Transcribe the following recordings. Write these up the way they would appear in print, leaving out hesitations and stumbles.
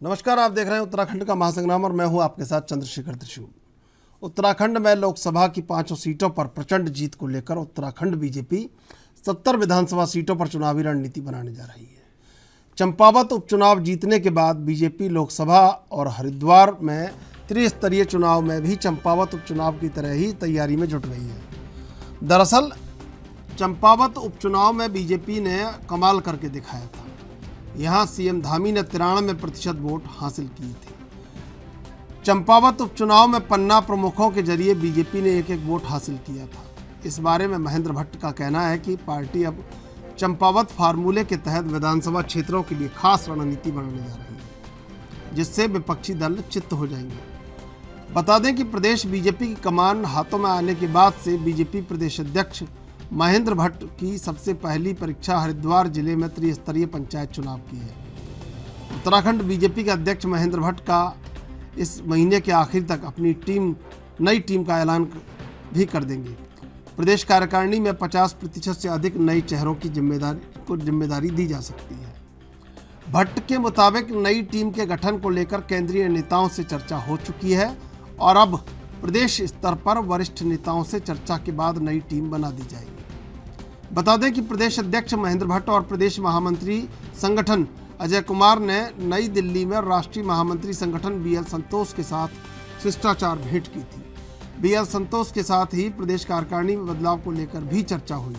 नमस्कार, आप देख रहे हैं उत्तराखंड का महासंग्राम और मैं हूं आपके साथ चंद्रशेखर त्रिशूल। उत्तराखंड में लोकसभा की 5 सीटों पर प्रचंड जीत को लेकर उत्तराखंड बीजेपी 70 विधानसभा सीटों पर चुनावी रणनीति बनाने जा रही है। चंपावत उपचुनाव जीतने के बाद बीजेपी लोकसभा और हरिद्वार में त्रिस्तरीय चुनाव में भी चंपावत उपचुनाव की तरह ही तैयारी में जुट गई है। दरअसल चंपावत उपचुनाव में बीजेपी ने कमाल करके दिखाया था। यहां सीएम धामी ने 93% वोट हासिल किए थे। चंपावत उपचुनाव में पन्ना प्रमुखों के जरिए बीजेपी ने एक वोट हासिल किया था। इस बारे में महेंद्र भट्ट का कहना है कि पार्टी अब चंपावत फार्मूले के तहत विधानसभा क्षेत्रों के लिए खास रणनीति बनाने जा रही है, जिससे विपक्षी दल चित्त हो जाएंगे। बता दें कि प्रदेश बीजेपी की कमान हाथों में आने के बाद से बीजेपी प्रदेश अध्यक्ष महेंद्र भट्ट की सबसे पहली परीक्षा हरिद्वार जिले में त्रिस्तरीय पंचायत चुनाव की है। उत्तराखंड बीजेपी के अध्यक्ष महेंद्र भट्ट का इस महीने के आखिर तक अपनी नई टीम का ऐलान भी कर देंगे। प्रदेश कार्यकारिणी में 50% से अधिक नए चेहरों की जिम्मेदारी दी जा सकती है। भट्ट के मुताबिक नई टीम के गठन को लेकर केंद्रीय नेताओं से चर्चा हो चुकी है और अब प्रदेश स्तर पर वरिष्ठ नेताओं से चर्चा के बाद नई टीम बना दी जाएगी। बता दें कि प्रदेश अध्यक्ष महेंद्र भट्ट और प्रदेश महामंत्री संगठन अजय कुमार ने नई दिल्ली में राष्ट्रीय महामंत्री संगठन बीएल संतोष के साथ शिष्टाचार भेंट की थी। बीएल संतोष के साथ ही प्रदेश कार्यकारिणी में बदलाव को लेकर भी चर्चा हुई।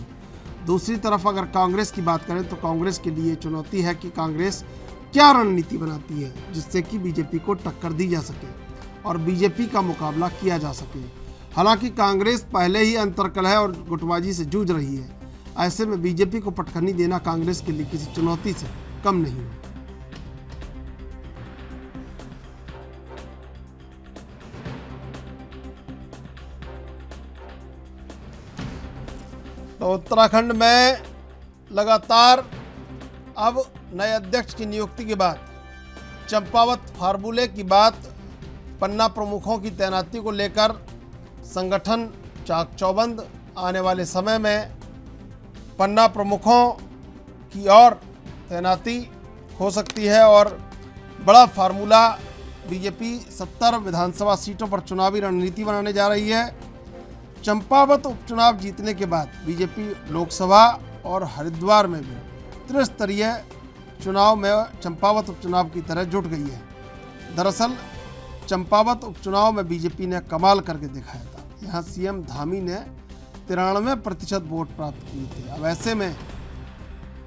दूसरी तरफ अगर कांग्रेस की बात करें तो कांग्रेस के लिए चुनौती है कि कांग्रेस क्या रणनीति बनाती है जिससे कि बीजेपी को टक्कर दी जा सके और बीजेपी का मुकाबला किया जा सके। हालांकि कांग्रेस पहले ही अंतर्कलह और गुटबाजी से जूझ रही है। ऐसे में बीजेपी को पटखनी देना कांग्रेस के लिए किसी चुनौती से कम नहीं है। तो उत्तराखंड में लगातार अब नए अध्यक्ष की नियुक्ति के बाद चंपावत फार्मूले की बात, पन्ना प्रमुखों की तैनाती को लेकर संगठन चाक चौबंद। आने वाले समय में पन्ना प्रमुखों की और तैनाती हो सकती है और बड़ा फार्मूला बीजेपी 70 विधानसभा सीटों पर चुनावी रणनीति बनाने जा रही है। चंपावत उपचुनाव जीतने के बाद बीजेपी लोकसभा और हरिद्वार में भी त्रिस्तरीय चुनाव में चंपावत उपचुनाव की तरह जुट गई है। दरअसल चंपावत उपचुनाव में बीजेपी ने कमाल करके दिखाया था। यहाँ सीएम धामी ने 93% वोट प्राप्त किए थे। अब ऐसे में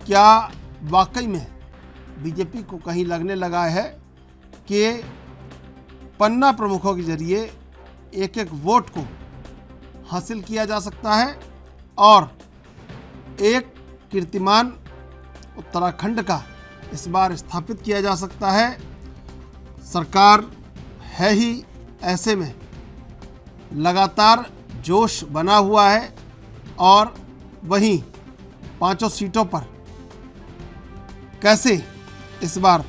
क्या वाकई में बीजेपी को कहीं लगने लगा है कि पन्ना प्रमुखों के जरिए एक वोट को हासिल किया जा सकता है और एक कीर्तिमान उत्तराखंड का इस बार स्थापित किया जा सकता है। सरकार है ही, ऐसे में लगातार जोश बना हुआ है और वहीं 5 सीटों पर कैसे इस बार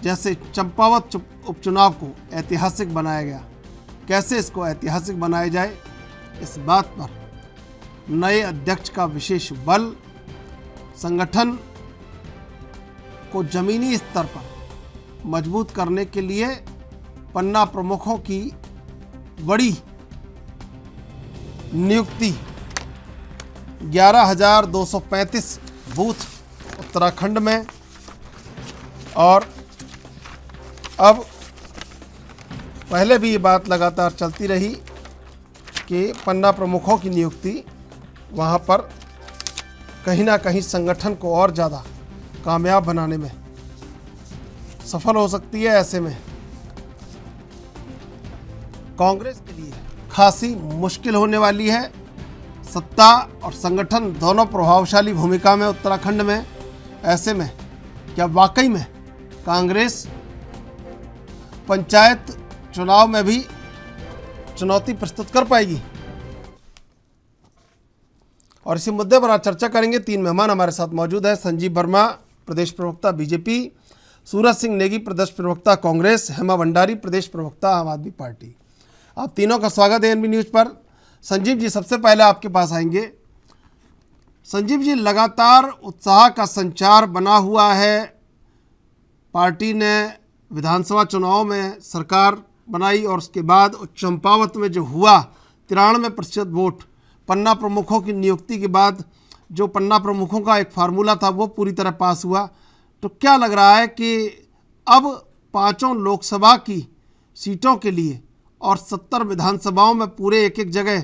जैसे चंपावत उपचुनाव को ऐतिहासिक बनाया गया, कैसे इसको ऐतिहासिक बनाया जाए, इस बात पर नए अध्यक्ष का विशेष बल संगठन को जमीनी स्तर पर मजबूत करने के लिए पन्ना प्रमुखों की बड़ी नियुक्ति 11,235 बूथ उत्तराखंड में। और अब पहले भी ये बात लगातार चलती रही कि पन्ना प्रमुखों की नियुक्ति वहाँ पर कहीं ना कहीं संगठन को और ज़्यादा कामयाब बनाने में सफल हो सकती है। ऐसे में कांग्रेस के लिए खासी मुश्किल होने वाली है। सत्ता और संगठन दोनों प्रभावशाली भूमिका में उत्तराखंड में। ऐसे में क्या वाकई में कांग्रेस पंचायत चुनाव में भी चुनौती प्रस्तुत कर पाएगी? और इसी मुद्दे पर आज चर्चा करेंगे। 3 मेहमान हमारे साथ मौजूद है। संजीव वर्मा, प्रदेश प्रवक्ता बीजेपी, सूरज सिंह नेगी, प्रदेश प्रवक्ता कांग्रेस, हेमा भंडारी, प्रदेश प्रवक्ता आम आदमी पार्टी। आप तीनों का स्वागत है एनबी न्यूज़ पर। संजीव जी, सबसे पहले आपके पास आएंगे। संजीव जी, लगातार उत्साह का संचार बना हुआ है पार्टी ने विधानसभा चुनाव में सरकार बनाई और उसके बाद चंपावत में जो हुआ 93% वोट, पन्ना प्रमुखों की नियुक्ति के बाद जो पन्ना प्रमुखों का एक फार्मूला था वो पूरी तरह पास हुआ। तो क्या लग रहा है कि अब 5 लोकसभा की सीटों के लिए और 70 विधानसभाओं में पूरे एक एक जगह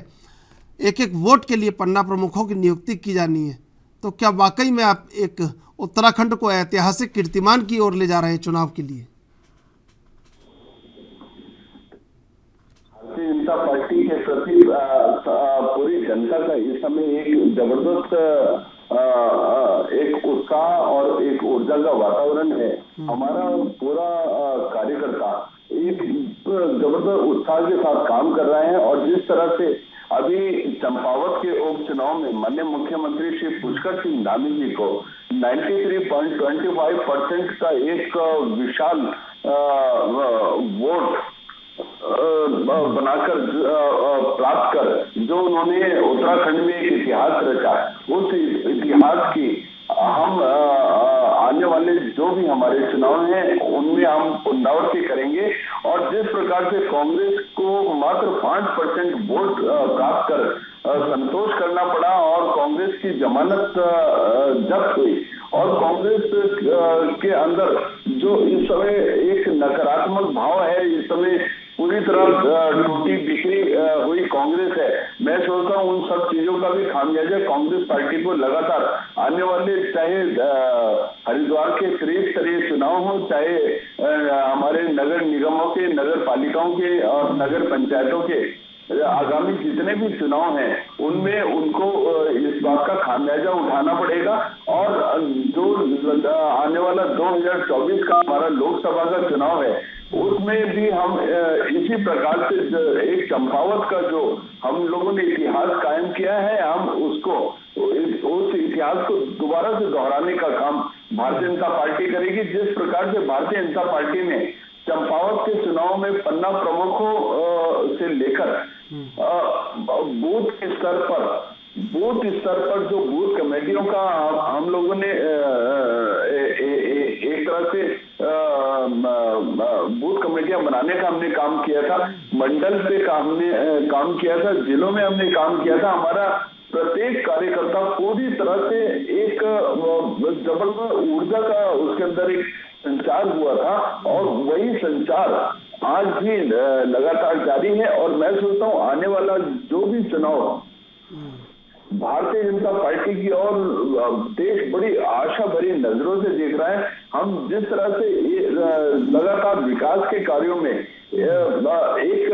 एक एक वोट के लिए पन्ना प्रमुखों की नियुक्ति की जानी है, तो क्या वाकई में आप एक उत्तराखंड को ऐतिहासिक कीर्तिमान की ओर ले जा रहे हैं चुनाव के लिए? भारतीय जनता पार्टी के प्रति पूरी जनता का इस समय एक जबरदस्त एक उत्साह और एक ऊर्जा का वातावरण है। हमारा पूरा कार्यकर्ता एक जबरदस्त उत्साह के साथ काम कर रहे हैं और जिस तरह से अभी चंपावत के उपचुनाव में माननीय मुख्यमंत्री श्री पुष्कर सिंह धामी जी को 93.25% का एक विशाल वोट बनाकर प्राप्त कर जो उन्होंने उत्तराखंड में एक इतिहास रचा, उस इतिहास की हम आने वाले जो भी हमारे चुनाव हैं उनमें हम पुनरावृत्ति करेंगे। और जिस प्रकार से कांग्रेस को मात्र 5% वोट प्राप्त कर संतोष करना पड़ा और कांग्रेस की जमानत जब्त हुई और कांग्रेस के अंदर जो इस समय एक नकारात्मक भाव है, इस समय पूरी तरह टूटी बिखरी हुई कांग्रेस है। मैं सोचता हूँ उन सब चीजों का भी खामियाजा कांग्रेस पार्टी को लगातार आने वाले चाहे हरिद्वार के त्रिस्तरीय स्तरीय चुनाव हो, चाहे हमारे नगर निगमों के, नगर पालिकाओं के और नगर पंचायतों के आगामी जितने भी चुनाव हैं उनमें उनको इस बात का खामियाजा उठाना पड़ेगा। और जो आने वाला 2024 का हमारा लोकसभा का चुनाव है उसमें भी हम इसी प्रकार से एक चंपावत का जो हम लोगों ने इतिहास कायम किया है, हम उसको उस इतिहास को दोबारा से दोहराने का काम भारतीय जनता पार्टी करेगी। जिस प्रकार से भारतीय जनता पार्टी ने चंपावत के चुनाव में पन्ना प्रमुखों से लेकर बूथ स्तर पर जो बूथ कमेटियों का हम लोगों ने एक तरह से बूथ कमेटियां बनाने का हमने काम किया था, मंडल पे हमने काम किया था, जिलों में हमने काम किया था। हमारा प्रत्येक कार्यकर्ता पूरी तरह से एक जबरदस्त ऊर्जा का उसके अंदर एक संचार हुआ था और वही संचार आज भी लगातार जारी है। और मैं सोचता हूँ आने वाला जो भी चुनाव भारतीय जनता पार्टी की और देश बड़ी आशा भरी नजरों से देख रहा है। हम जिस तरह से लगातार विकास के कार्यों में एक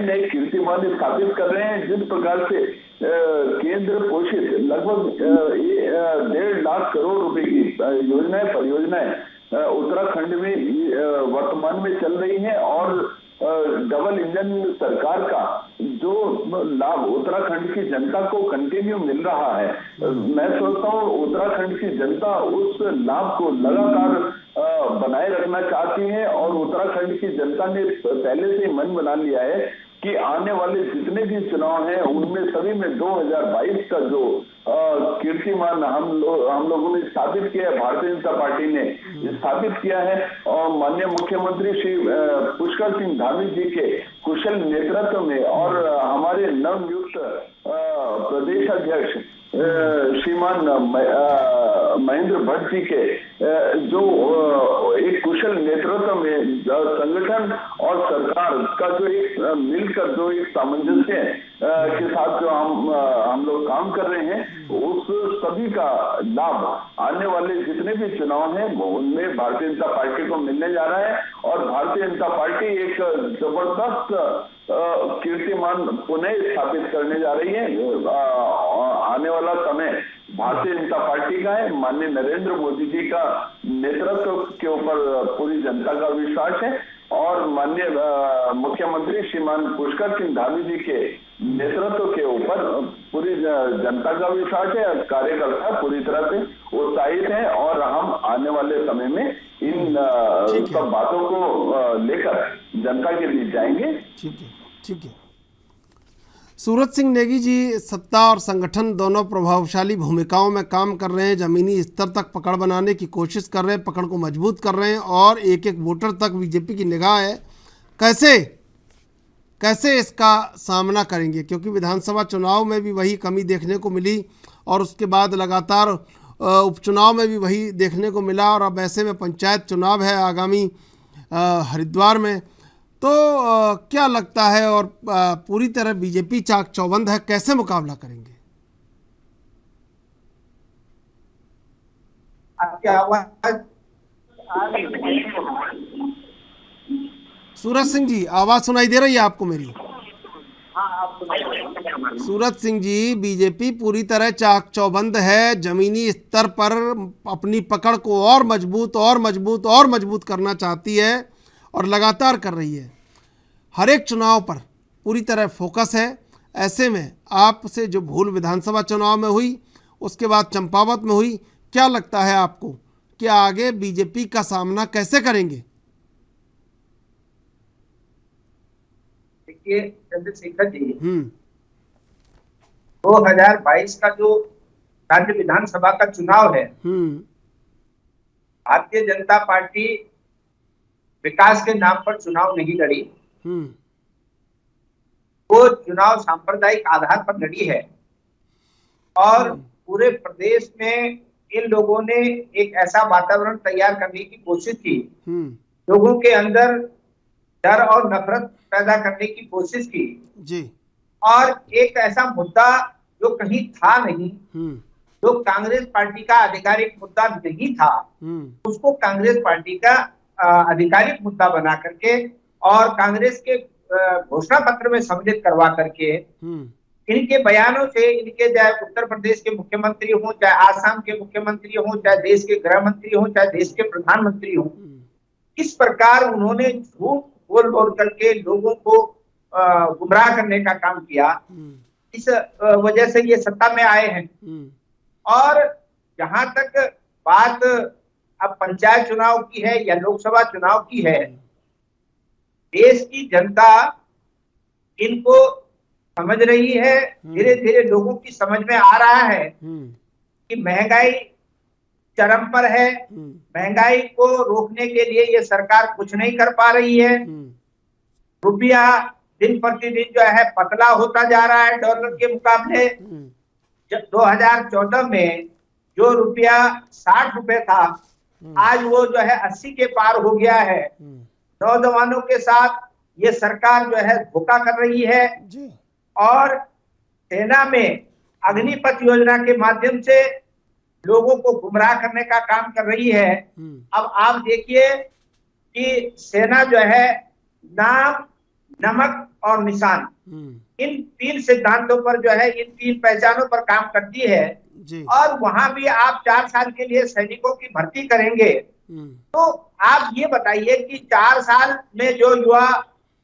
नए कीर्तिमान स्थापित कर रहे हैं, जिस प्रकार से केंद्र पोषित लगभग 1.5 लाख करोड़ रुपए की परियोजनाएं उत्तराखंड में वर्तमान में चल रही हैं और डबल इंजन सरकार का जो लाभ उत्तराखंड की जनता को कंटिन्यू मिल रहा है, मैं सोचता हूँ उत्तराखंड की जनता उस लाभ को लगातार बनाए रखना चाहती है। और उत्तराखंड की जनता ने पहले से मन बना लिया है कि आने वाले जितने भी चुनाव हैं उनमें सभी में 2022 का जो कीर्तिमान हम लोगों ने स्थापित किया है, भारतीय जनता पार्टी ने स्थापित किया है। और माननीय मुख्यमंत्री श्री पुष्कर सिंह धामी जी के कुशल नेतृत्व में और हमारे नवनियुक्त प्रदेश अध्यक्ष श्रीमान महेंद्र भट्ट जी के जो एक कुशल नेतृत्व में संगठन और सरकार का जो एक मिलकर जो एक सामंजस्य के साथ जो हम लोग काम कर रहे हैं, उस सभी का लाभ आने वाले जितने भी चुनाव हैं उनमें भारतीय जनता पार्टी को मिलने जा रहा है। और भारतीय जनता पार्टी एक जबरदस्त कीर्तिमान पुनः स्थापित करने जा रही है। आने वाला समय भारतीय जनता पार्टी का है। माननीय नरेंद्र मोदी जी का नेतृत्व के ऊपर पूरी जनता का विश्वास है और माननीय मुख्यमंत्री श्रीमान पुष्कर सिंह धामी जी के नेतृत्व के ऊपर पूरी जनता का विश्वास है। कार्यकर्ता पूरी तरह से उत्साहित हैं और हम आने वाले समय में इन सब बातों को लेकर जनता के बीच जाएंगे। ठीक है। सूरज सिंह नेगी जी, सत्ता और संगठन दोनों प्रभावशाली भूमिकाओं में काम कर रहे हैं, जमीनी स्तर तक पकड़ बनाने की कोशिश कर रहे हैं, पकड़ को मजबूत कर रहे हैं और एक एक वोटर तक बीजेपी की निगाह है। कैसे कैसे इसका सामना करेंगे, क्योंकि विधानसभा चुनाव में भी वही कमी देखने को मिली और उसके बाद लगातार उपचुनाव में भी वही देखने को मिला और अब ऐसे में पंचायत चुनाव है आगामी हरिद्वार में। तो क्या लगता है, और पूरी तरह बीजेपी चाक चौबंद है, कैसे मुकाबला करेंगे? आपकी आवाज सूरज सिंह जी, आवाज सुनाई दे रही है आपको मेरी? सूरज सिंह जी, बीजेपी पूरी तरह चाक चौबंद है, जमीनी स्तर पर अपनी पकड़ को और मजबूत और मजबूत और मजबूत करना चाहती है और लगातार कर रही है। हर एक चुनाव पर पूरी तरह फोकस है। ऐसे में आपसे जो भूल विधानसभा चुनाव में हुई, उसके बाद चंपावत में हुई, क्या लगता है आपको कि आगे बीजेपी का सामना कैसे करेंगे? देखिए चंद्रशेखर जी, 2022 का जो राज्य विधानसभा का चुनाव है, भारतीय जनता पार्टी विकास के नाम पर चुनाव नहीं लड़ी। वो चुनाव सांप्रदायिक आधार पर लड़ी है और पूरे प्रदेश में इन लोगों ने एक ऐसा वातावरण तैयार करने की कोशिश की, लोगों के अंदर डर और नफरत पैदा करने की कोशिश की जी। और एक ऐसा मुद्दा जो कहीं था नहीं, जो कांग्रेस पार्टी का आधिकारिक मुद्दा नहीं था, उसको कांग्रेस पार्टी का आधिकारिक मुद्दा बना करके और कांग्रेस के घोषणा पत्र में सम्मिलित करवा करके इनके बयानों से, इनके चाहे उत्तर प्रदेश के मुख्यमंत्री हों, चाहे आसाम के मुख्यमंत्री हों, चाहे देश के गृह मंत्री हों, चाहे देश के प्रधानमंत्री हों, इस प्रकार उन्होंने झूठ बोल बोल करके लोगों को गुमराह करने का काम किया। इस वजह से ये सत्ता में आए हैं। और जहां तक बात अब पंचायत चुनाव की है या लोकसभा चुनाव की है, देश की जनता इनको समझ रही है, धीरे धीरे लोगों की समझ में आ रहा है कि महंगाई चरम पर है, महंगाई को रोकने के लिए ये सरकार कुछ नहीं कर पा रही है, रुपया दिन प्रतिदिन जो है पतला होता जा रहा है डॉलर के मुकाबले। 2014 में जो रुपया 60 रुपए था, आज वो जो है 80 के पार हो गया है। नौजवानों के साथ ये सरकार जो है धोखा कर रही है और सेना में अग्निपथ योजना के माध्यम से लोगों को गुमराह करने का काम कर रही है। अब आप देखिए कि सेना जो है नाम, नमक और निशान, इन 3 सिद्धांतों पर जो है, इन 3 पहचानों पर काम करती है और वहां भी आप 4 साल के लिए सैनिकों की भर्ती करेंगे। तो आप ये बताइए कि 4 साल में जो युवा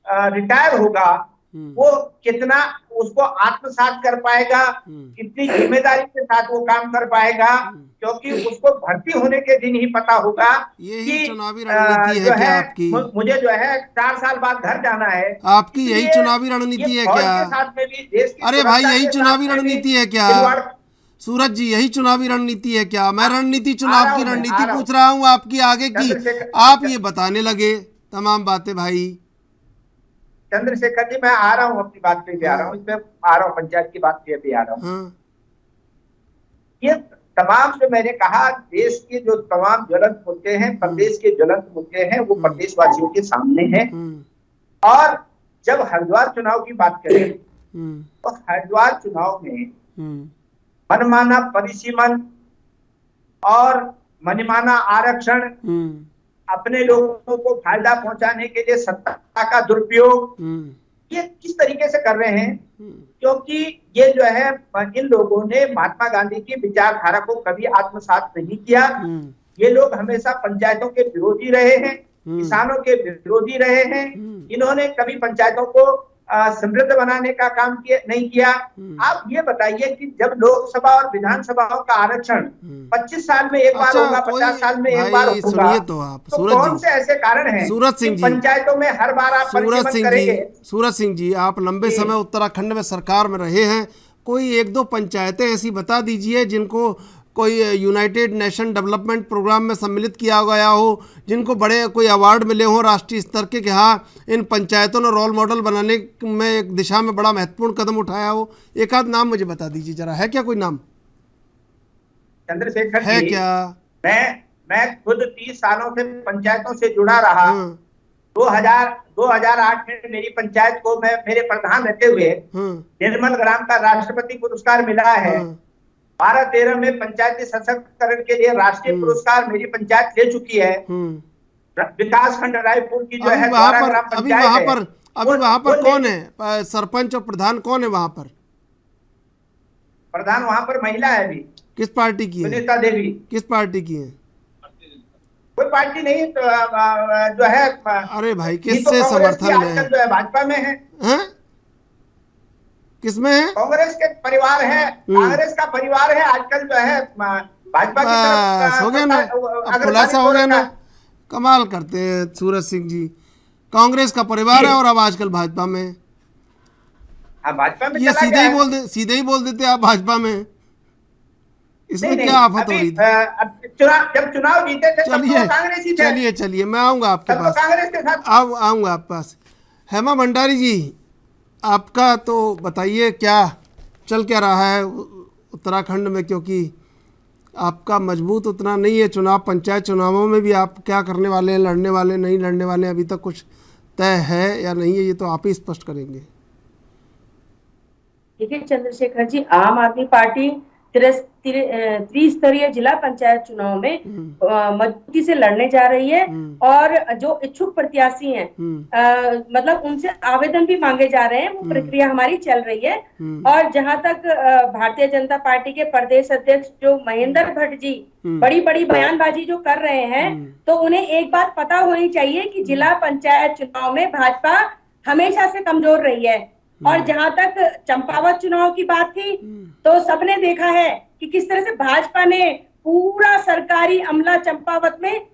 रिटायर होगा वो कितना उसको आत्मसात कर पाएगा, कितनी जिम्मेदारी के साथ वो काम कर पाएगा, क्योंकि उसको भर्ती होने के दिन ही पता होगा कि चुनावी रणनीति है क्या आपकी? मुझे जो है 4 साल बाद घर जाना है। आपकी यही चुनावी रणनीति है क्या? साथ में भी देश की, अरे भाई, यही चुनावी रणनीति है क्या सूरज जी? यही चुनावी रणनीति है क्या? मैं रणनीति, चुनाव की रणनीति पूछ रहा हूँ आपकी आगे की, आप ये बताने लगे तमाम बातें। भाई चंद्रशेखर जी, मैं आ रहा हूँ, अपनी बात पे भी आ रहा हूँ, इसमें आ रहा हूँ, पंचायत की बात पे भी आ रहा हूँ। ये तमाम जो मैंने कहा, देश के जो तमाम ज्वलंत मुद्दे हैं, प्रदेश के ज्वलंत मुद्दे हैं, वो प्रदेशवासियों के सामने हैं। और जब हरिद्वार चुनाव की बात करें तो हरिद्वार चुनाव में मनमाना परिसीमन और मनमाना आरक्षण, अपने लोगों को फायदा पहुंचाने के लिए सत्ता का दुरुपयोग, ये किस तरीके से कर रहे हैं? क्योंकि ये जो है, इन लोगों ने महात्मा गांधी की विचारधारा को कभी आत्मसात नहीं किया। ये लोग हमेशा पंचायतों के विरोधी रहे हैं, किसानों के विरोधी रहे हैं। इन्होंने कभी पंचायतों को समृद्ध बनाने का काम नहीं किया। आप ये बताइए कि जब लोकसभा और विधानसभाओं का आरक्षण 25 साल में एक बार अच्छा, होगा, 50 साल में एक बार होगा, सुनिए तो आप तो सूरज कौन जी, से ऐसे कारण हैं सूरज सिंह कि जी, पंचायतों में हर बार आप परिसीमन करेंगे? सूरज सिंह जी, आप लंबे समय उत्तराखंड में सरकार में रहे हैं, कोई एक दो पंचायतें ऐसी बता दीजिए जिनको कोई यूनाइटेड नेशन डेवलपमेंट प्रोग्राम में सम्मिलित किया गया हो, जिनको बड़े कोई अवार्ड मिले हो राष्ट्रीय स्तर के कि हाँ इन पंचायतों ने रोल मॉडल बनाने में एक दिशा में बड़ा महत्वपूर्ण कदम उठाया हो। एक आध नाम मुझे बता दीजिए जरा, है क्या कोई नाम? चंद्रशेखर है जी, क्या? मैं खुद 30 सालों से पंचायतों से जुड़ा रहा। 2008 में मेरी पंचायत को मेरे प्रधान रहते हुए निर्मल ग्राम का राष्ट्रपति पुरस्कार मिला है। 12-13 में पंचायती सशक्तिकरण के लिए राष्ट्रीय पुरस्कार मेरी पंचायत ले चुकी है। विकास खंड रायपुर की जो है वहां पर पंचायत अभी वहां पर कौन है सरपंच और प्रधान, कौन है वहां पर? प्रधान वहां पर महिला है अभी। किस पार्टी की है? सुनीता देवी। किस पार्टी की है? कोई पार्टी नहीं, तो जो है, अरे भाई किससे समर्थन है? जो है भाजपा में है। किसमें है? कांग्रेस के परिवार है, कांग्रेस का परिवार है आजकल जो है भाजपा की तरफ हो गया ना, अब खुलासा हो गया ना। कमाल करते हैं सूरज सिंह जी, कांग्रेस का परिवार है और अब आजकल भाजपा में। भाजपा में ये सीधे ही बोल देते आप भाजपा में, इसमें क्या आफत हो रही थी? जब चुनाव जीते थे तब तो कांग्रेस ही थे। चलिए मैं आऊंगा आपके पास, कांग्रेस के साथ आऊंगा आपके पास। हेमा भंडारी जी, आपका तो बताइए क्या चल क्या रहा है उत्तराखंड में, क्योंकि आपका मजबूत उतना नहीं है चुनाव, पंचायत चुनावों में भी आप क्या करने वाले हैं, लड़ने वाले नहीं लड़ने वाले, अभी तक कुछ तय है या नहीं है, ये तो आप ही स्पष्ट करेंगे। देखिए चंद्रशेखर जी, आम आदमी पार्टी त्रिस्तरीय जिला पंचायत चुनाव में मजबूती से लड़ने जा रही है और जो इच्छुक प्रत्याशी हैं मतलब उनसे आवेदन भी मांगे जा रहे हैं, वो प्रक्रिया हमारी चल रही है। और जहां तक भारतीय जनता पार्टी के प्रदेश अध्यक्ष जो महेंद्र भट्ट जी बड़ी बड़ी बयानबाजी जो कर रहे हैं, तो उन्हें एक बात पता होनी चाहिए कि जिला पंचायत चुनाव में भाजपा हमेशा से कमजोर रही है। और जहां तक चंपावत चुनाव की बात थी, तो सबने देखा है कि किस तरह से भाजपा ने पूरा सरकारी अमला चंपावत में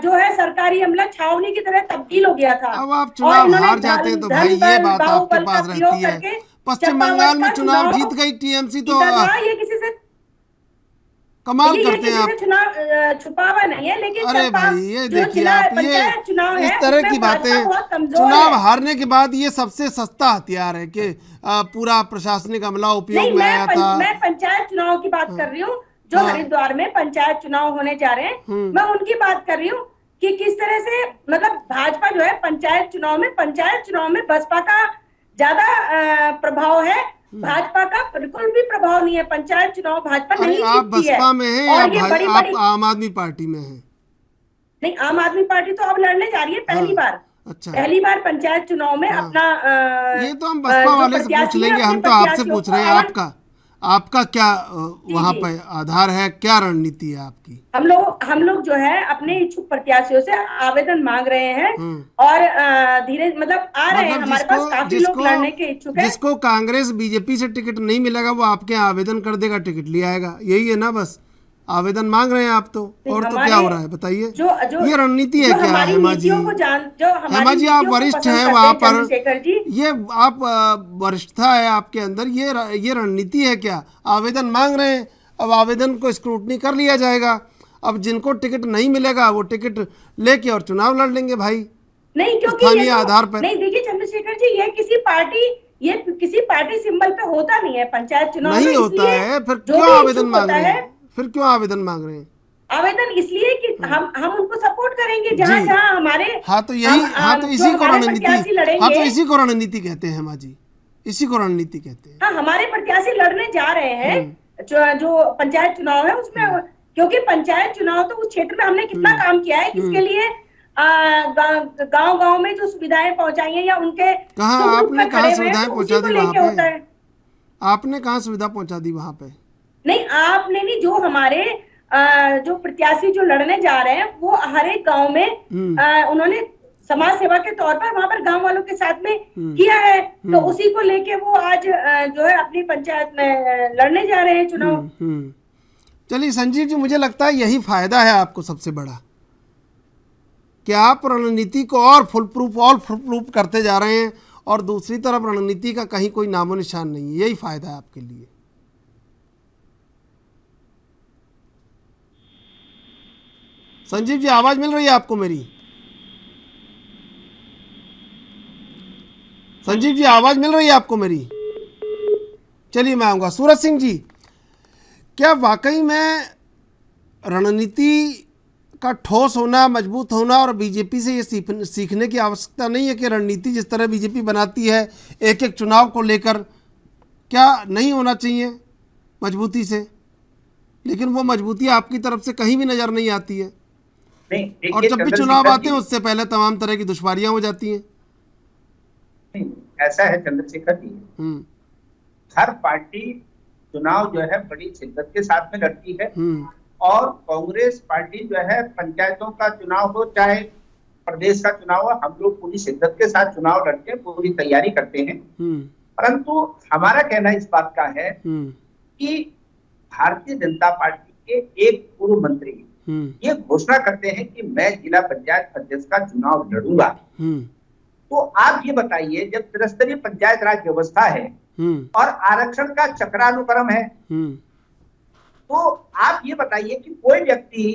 जो है सरकारी अमला छावनी की तरह तब्दील हो गया था। अब आप चुनाव हार जाते हैं तो भाई ये बात आपके पास रहती है। पश्चिम बंगाल में चुनाव जीत गई टीएमसी, तो ये किसी से कमाल करते हैं आप। चुनाव छुपावा नहीं है, लेकिन अरे भाई ये देखिए आप, ये इस तरह की बातें, चुनाव हारने के बाद ये सबसे सस्ता हथियार है कि पूरा प्रशासनिक अमला उपयोग में आया था। मैं पंचायत चुनाव की बात कर रही हूँ, जो हरिद्वार में पंचायत चुनाव होने जा रहे हैं, मैं उनकी बात कर रही हूँ कि किस तरह से मतलब भाजपा जो है पंचायत चुनाव में बसपा का ज्यादा प्रभाव है, भाजपा का बिल्कुल भी प्रभाव नहीं है। पंचायत चुनाव भाजपा नहीं जीतती है। आप बसपा में हैं या आप आम आदमी पार्टी में हैं? नहीं, आम आदमी पार्टी तो अब लड़ने जा रही है पहली बार। अच्छा, पहली बार पंचायत चुनाव में अपना ये तो हम बसपा वाले से पूछ लेंगे, हम तो आपसे पूछ रहे हैं आपका क्या वहाँ पे आधार है, क्या रणनीति है आपकी? हम लोग जो है अपने इच्छुक प्रत्याशियों से आवेदन मांग रहे हैं और धीरे मतलब आ रहे हैं, हमारे पास काफी लोग लड़ने के इच्छुक हैं। जिसको कांग्रेस बीजेपी से टिकट नहीं मिलेगा वो आपके यहाँ आवेदन कर देगा, टिकट ले आएगा, यही है ना? बस आवेदन मांग रहे हैं आप तो, और तो क्या हो रहा है बताइए? ये रणनीति है क्या हेमा जी? हेमा जी आप वरिष्ठ हैं वहाँ पर, ये आप वरिष्ठता है आपके अंदर, ये रणनीति है क्या? आवेदन मांग रहे हैं, अब आवेदन को स्क्रूटनी कर लिया जाएगा, अब जिनको टिकट नहीं मिलेगा वो टिकट लेके और चुनाव लड़ लेंगे भाई, नहीं क्योंकि स्थानीय आधार पर। नहीं देखिए चंद्रशेखर जी, ये किसी पार्टी सिंबल पे होता नहीं है पंचायत चुनाव नहीं होता है, फिर क्यों आवेदन मांग रहे हैं? फिर क्यों आवेदन मांग रहे हैं? आवेदन इसलिए कि हम उनको सपोर्ट करेंगे जहाँ हमारे, हाँ तो यही, हाँ तो इसी को रणनीति, हाँ तो इसी को रणनीति कहते हैं हेमा जी, इसी को रणनीति कहते हैं। हाँ, हमारे प्रत्याशी लड़ने जा रहे हैं जो पंचायत चुनाव है उसमें, क्योंकि पंचायत चुनाव तो उस क्षेत्र में हमने कितना काम किया है, किसके लिए गांव में जो सुविधाएं पहुंचाई है या उनके कहाँ, आपने कहाँ सुविधाएं पहुंचा दी वहाँ पे? आपने कहाँ सुविधा पहुंचा दी वहाँ पे? नहीं, आपने नहीं, जो हमारे जो प्रत्याशी जो लड़ने जा रहे हैं वो हर एक गांव में उन्होंने समाज सेवा के तौर पर वहां पर गांव वालों के साथ में किया है, तो उसी को लेके वो आज जो है अपनी पंचायत में लड़ने जा रहे हैं चुनाव। चलिए संजीव जी, मुझे लगता है यही फायदा है आपको सबसे बड़ा, कि आप रणनीति को और फुल प्रूफ करते जा रहे हैं और दूसरी तरफ रणनीति का कहीं कोई नामो निशान नहीं है। यही फायदा है आपके लिए। संजीव जी, आवाज मिल रही है आपको मेरी? संजीव जी, आवाज मिल रही है आपको मेरी? चलिए मैं आऊंगा। सूरज सिंह जी, क्या वाकई में रणनीति का ठोस होना, मजबूत होना और बीजेपी से ये सीखने की आवश्यकता नहीं है कि रणनीति जिस तरह बीजेपी बनाती है एक एक चुनाव को लेकर, क्या नहीं होना चाहिए मजबूती से? लेकिन वो मजबूती आपकी तरफ से कहीं भी नजर नहीं आती है। नहीं, और जब भी चुनाव आते हैं उससे पहले तमाम तरह की दुश्वारियां हो जाती हैं। ऐसा है चंद्रशेखर जी, हर पार्टी चुनाव जो है बड़ी शिद्दत के साथ में लड़ती है, और कांग्रेस पार्टी जो है पंचायतों का चुनाव हो चाहे प्रदेश का चुनाव हो, हम लोग पूरी शिद्दत के साथ चुनाव लड़ते हैं, पूरी तैयारी करते हैं। परंतु हमारा कहना इस बात का है कि भारतीय जनता पार्टी के एक पूर्व मंत्री ये घोषणा करते हैं कि मैं जिला पंचायत अध्यक्ष का चुनाव लड़ूंगा। तो आप ये बताइए, जब त्रिस्तरीय पंचायत राज व्यवस्था है और आरक्षण का चक्रानुक्रम है, तो आप ये बताइए कि कोई व्यक्ति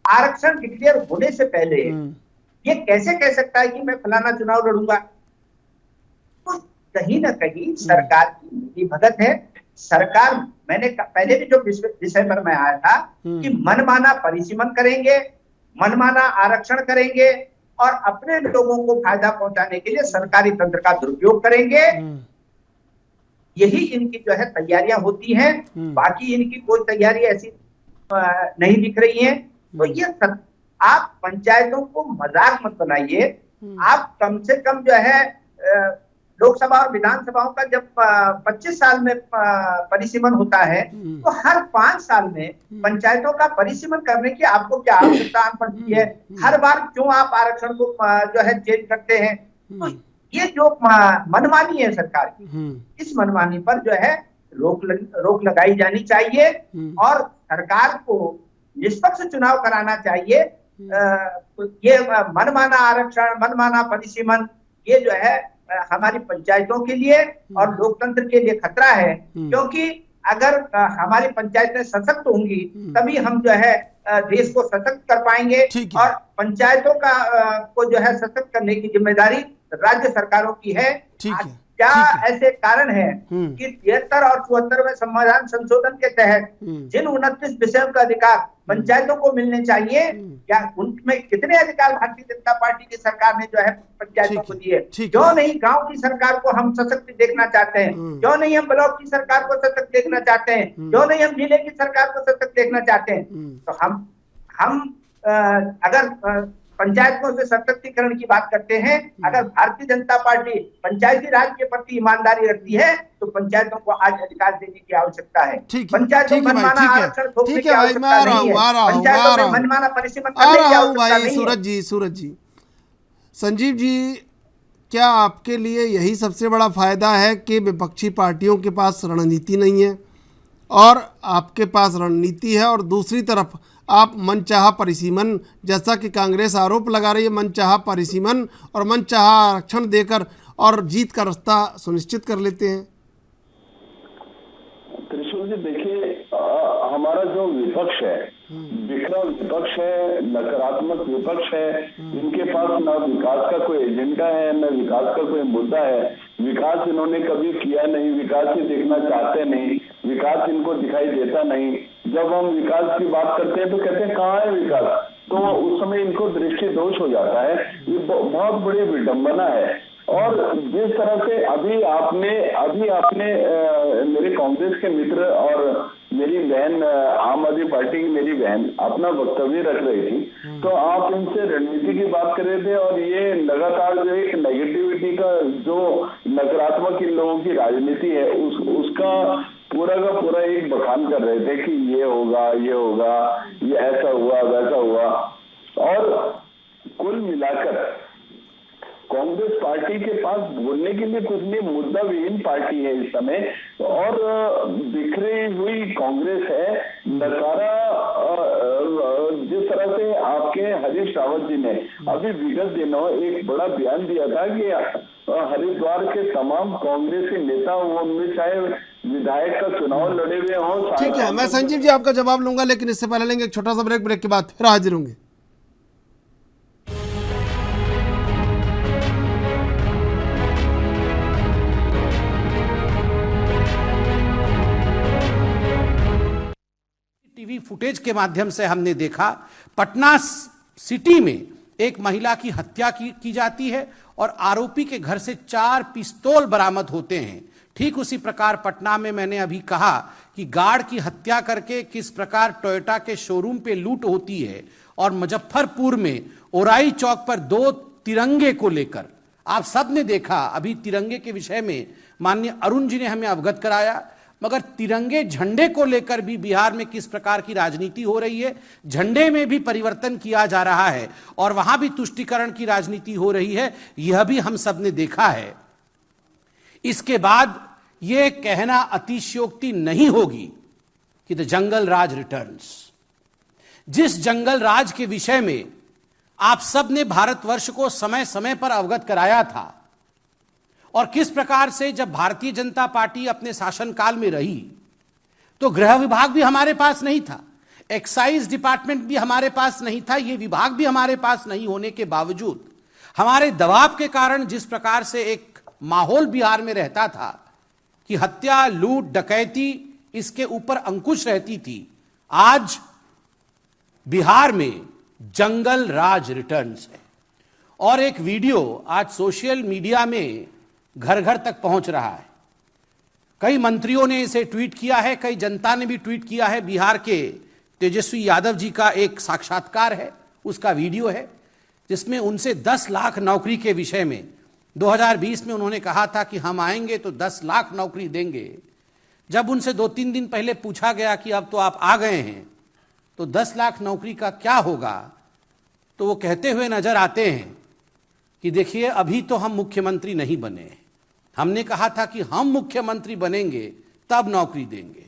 आरक्षण डिक्लेयर होने से पहले ये कैसे कह सकता है कि मैं फलाना चुनाव लड़ूंगा? तो कहीं ना कहीं सरकार की मिली भगत है। सरकार, मैंने पहले भी जो विषय पर मैं आया था कि मनमाना परिसीमन करेंगे, मनमाना आरक्षण करेंगे और अपने लोगों को फायदा पहुंचाने के लिए सरकारी तंत्र का दुरुपयोग करेंगे। यही इनकी जो है तैयारियां होती हैं, बाकी इनकी कोई तैयारी ऐसी नहीं दिख रही है। तो ये आप पंचायतों को मजाक मत बनाइए। आप कम से कम जो है लोकसभा और विधानसभाओं का जब 25 साल में परिसीमन होता है, तो हर 5 साल में पंचायतों का परिसीमन करने की आपको क्या आवश्यकता पड़ती है? हर बार क्यों आप आरक्षण को जो है चेंज करते हैं? तो ये जो मनमानी है सरकार की, इस मनमानी पर जो है रोक लगाई जानी चाहिए और सरकार को निष्पक्ष चुनाव कराना चाहिए। ये मनमाना आरक्षण, मनमाना परिसीमन, ये जो है हमारी पंचायतों के लिए और लोकतंत्र के लिए खतरा है, क्योंकि अगर हमारी पंचायतें सशक्त होंगी तभी हम जो है देश को सशक्त कर पाएंगे। और पंचायतों का को जो है सशक्त करने की जिम्मेदारी राज्य सरकारों की है। क्या ऐसे कारण है कि 73 और 74वें संविधान संशोधन के तहत जिन 29 विषयों का अधिकार पंचायतों को मिलने चाहिए, या उनमें कितने अधिकार भारतीय जनता पार्टी की सरकार ने जो है पंचायतों को दिए? क्यों नहीं गांव की सरकार को हम सशक्त देखना चाहते हैं? क्यों नहीं हम ब्लॉक की सरकार को सशक्त देखना चाहते हैं? क्यों नहीं हम जिले की सरकार को सशक्त देखना चाहते हैं? तो हम अगर पंचायतों से सशक्तिकरण की बात करते हैं, अगर भारतीय जनता पार्टी पंचायती राज के प्रति ईमानदारी रखती है तो पंचायतों को आज अधिकार देने की आवश्यकता है। पंचायतों में मनमाना आरक्षण थोपने की आवश्यकता नहीं है। पंचायतों में मनमाना परिसीमन करने की आवश्यकता नहीं है। सूरज जी, संजीव जी, क्या आपके लिए यही सबसे बड़ा फायदा है कि विपक्षी पार्टियों के पास रणनीति नहीं है और आपके पास रणनीति है, और दूसरी तरफ आप मनचाहा परिसीमन, जैसा कि कांग्रेस आरोप लगा रही है, मनचाहा परिसीमन और मनचाहा आरक्षण देकर और जीत का रास्ता सुनिश्चित कर लेते हैं? त्रिशूल जी, देखिए, हमारा जो विपक्ष है, बिखरा विपक्ष है, नकारात्मक विपक्ष है, इनके पास ना विकास का कोई एजेंडा है, न विकास का कोई मुद्दा है। विकास इन्होंने कभी किया नहीं, विकास ही देखना चाहते नहीं, विकास इनको दिखाई देता नहीं। जब हम विकास की बात करते हैं तो कहते हैं कहाँ है विकास, तो उस समय इनको दृष्टि दोष हो जाता है। ये बहुत बड़ी विडंबना है। और जिस तरह से अभी आपने मेरे कांग्रेस के मित्र और मेरी बहन, आम आदमी पार्टी की मेरी बहन अपना वक्तव्य रख रही थी, तो आप इनसे रणनीति की बात कर रहे थे और ये लगातार जो एक नेगेटिविटी का, जो नकारात्मक इन लोगों की राजनीति है, उसका पूरा का पूरा एक बखान कर रहे थे कि ये होगा, ये ऐसा हुआ, वैसा हुआ। और कुल मिलाकर कांग्रेस पार्टी के पास बोलने के लिए कुछ नहीं, मुद्दा विहीन पार्टी है इस समय और बिखरी हुई कांग्रेस है। नकारा जिस तरह से आपके हरीश रावत जी ने अभी विगत दिनों एक बड़ा बयान दिया था कि हरिद्वार के तमाम कांग्रेस के नेता, वो उनमें चाहे विधायक का चुनाव लड़े हुए हों। ठीक है, मैं संजीव जी आपका जवाब लूंगा, लेकिन इससे पहले लेंगे एक छोटा सा ब्रेक। ब्रेक के बाद फिर हाजिर होंगे। टीवी फुटेज के माध्यम से हमने देखा पटना सिटी में एक महिला की हत्या की जाती है और आरोपी के घर से 4 पिस्तौल बरामद होते हैं। ठीक उसी प्रकार पटना में मैंने अभी कहा कि गार्ड की हत्या करके किस प्रकार टोयोटा के शोरूम पे लूट होती है, और मुजफ्फरपुर में ओराई चौक पर 2 तिरंगे को लेकर आप सब ने देखा। अभी तिरंगे के विषय में माननीय अरुण जी ने हमें अवगत कराया, मगर तिरंगे झंडे को लेकर भी बिहार में किस प्रकार की राजनीति हो रही है, झंडे में भी परिवर्तन किया जा रहा है और वहां भी तुष्टीकरण की राजनीति हो रही है, यह भी हम सब ने देखा है। इसके बाद यह कहना अतिशयोक्ति नहीं होगी कि द जंगल राज रिटर्न्स। जिस जंगल राज के विषय में आप सब ने भारतवर्ष को समय समय पर अवगत कराया था, और किस प्रकार से जब भारतीय जनता पार्टी अपने शासनकाल में रही तो गृह विभाग भी हमारे पास नहीं था, एक्साइज डिपार्टमेंट भी हमारे पास नहीं था, ये विभाग भी हमारे पास नहीं होने के बावजूद हमारे दबाव के कारण जिस प्रकार से एक माहौल बिहार में रहता था कि हत्या, लूट, डकैती इसके ऊपर अंकुश रहती थी, आज बिहार में जंगल राज रिटर्न्स है। और एक वीडियो आज सोशल मीडिया में घर घर तक पहुंच रहा है। कई मंत्रियों ने इसे ट्वीट किया है, कई जनता ने भी ट्वीट किया है। बिहार के तेजस्वी यादव जी का एक साक्षात्कार है, उसका वीडियो है, जिसमें उनसे 10 लाख नौकरी के विषय में 2020 में उन्होंने कहा था कि हम आएंगे तो 10 लाख नौकरी देंगे। जब उनसे 2-3 दिन पहले पूछा गया कि अब तो आप आ गए हैं तो 10 लाख नौकरी का क्या होगा, तो वो कहते हुए नजर आते हैं कि देखिए अभी तो हम मुख्यमंत्री नहीं बने, हमने कहा था कि हम मुख्यमंत्री बनेंगे तब नौकरी देंगे।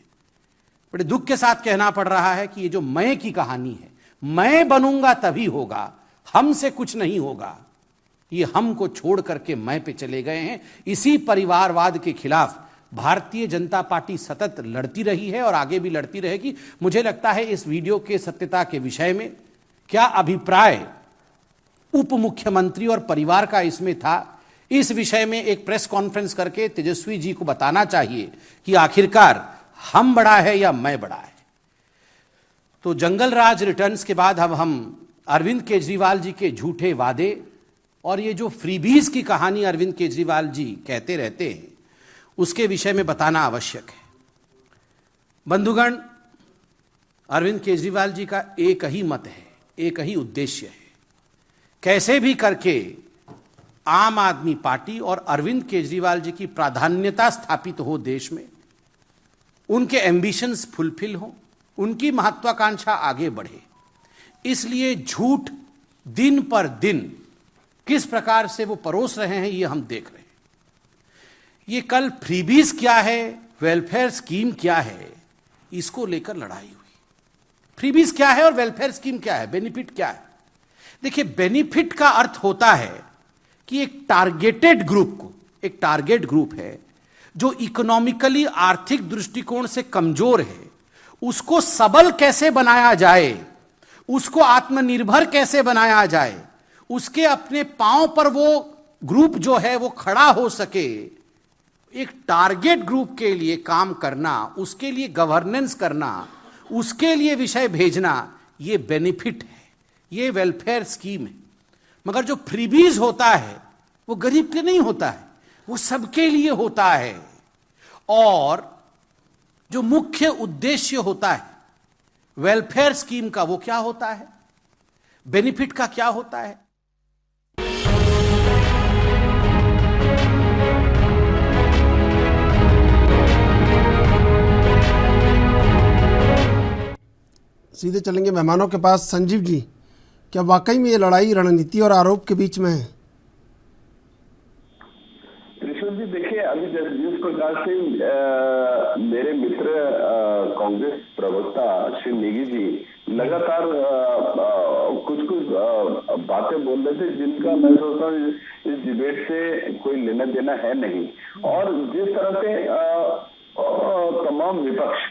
बड़े दुख के साथ कहना पड़ रहा है कि ये जो मैं की कहानी है, मैं बनूंगा तभी होगा, हमसे कुछ नहीं होगा, ये हमको छोड़ करके मैं पे चले गए हैं। इसी परिवारवाद के खिलाफ भारतीय जनता पार्टी सतत लड़ती रही है और आगे भी लड़ती रहेगी। मुझे लगता है इस वीडियो के सत्यता के विषय में क्या अभिप्राय उप मुख्यमंत्री और परिवार का इसमें था, इस विषय में एक प्रेस कॉन्फ्रेंस करके तेजस्वी जी को बताना चाहिए कि आखिरकार हम बड़ा है या मैं बड़ा है। तो जंगल राज रिटर्न्स के बाद अब हम अरविंद केजरीवाल जी के झूठे वादे और ये जो फ्रीबीज की कहानी अरविंद केजरीवाल जी कहते रहते हैं, उसके विषय में बताना आवश्यक है। बंधुगण, अरविंद केजरीवाल जी का एक ही मत है, एक ही उद्देश्य है, कैसे भी करके आम आदमी पार्टी और अरविंद केजरीवाल जी की प्राधान्यता स्थापित हो देश में, उनके एम्बिशंस फुलफिल हो, उनकी महत्वाकांक्षा आगे बढ़े। इसलिए झूठ दिन पर दिन किस प्रकार से वो परोस रहे हैं, ये हम देख रहे हैं। ये कल फ्रीबीज क्या है, वेलफेयर स्कीम क्या है, इसको लेकर लड़ाई हुई। फ्रीबीज क्या है और वेलफेयर स्कीम क्या है, बेनिफिट क्या है। देखिए, बेनिफिट का अर्थ होता है कि एक टारगेटेड ग्रुप को, एक टारगेट ग्रुप है जो इकोनॉमिकली आर्थिक दृष्टिकोण से कमजोर है, उसको सबल कैसे बनाया जाए, उसको आत्मनिर्भर कैसे बनाया जाए, उसके अपने पांव पर वो ग्रुप जो है वो खड़ा हो सके। एक टारगेट ग्रुप के लिए काम करना, उसके लिए गवर्नेंस करना, उसके लिए विषय भेजना, ये बेनिफिट है, ये वेलफेयर स्कीम है। मगर जो फ्रीबीज होता है वो गरीब के नहीं होता है, वो सबके लिए होता है। और जो मुख्य उद्देश्य होता है वेलफेयर स्कीम का, वो क्या होता है, बेनिफिट का क्या होता है। सीधे चलेंगे मेहमानों के पास। संजीव जी, क्या वाकई में ये लड़ाई रणनीति और आरोप के बीच में है? देखिए, अभी जिस प्रकार से मेरे मित्र कांग्रेस प्रवक्ता श्री नेगी जी लगातार कुछ बातें बोल रहे थे जिनका मैं सोचता हूँ इस डिबेट से कोई लेना देना है नहीं। और जिस तरह से तमाम विपक्ष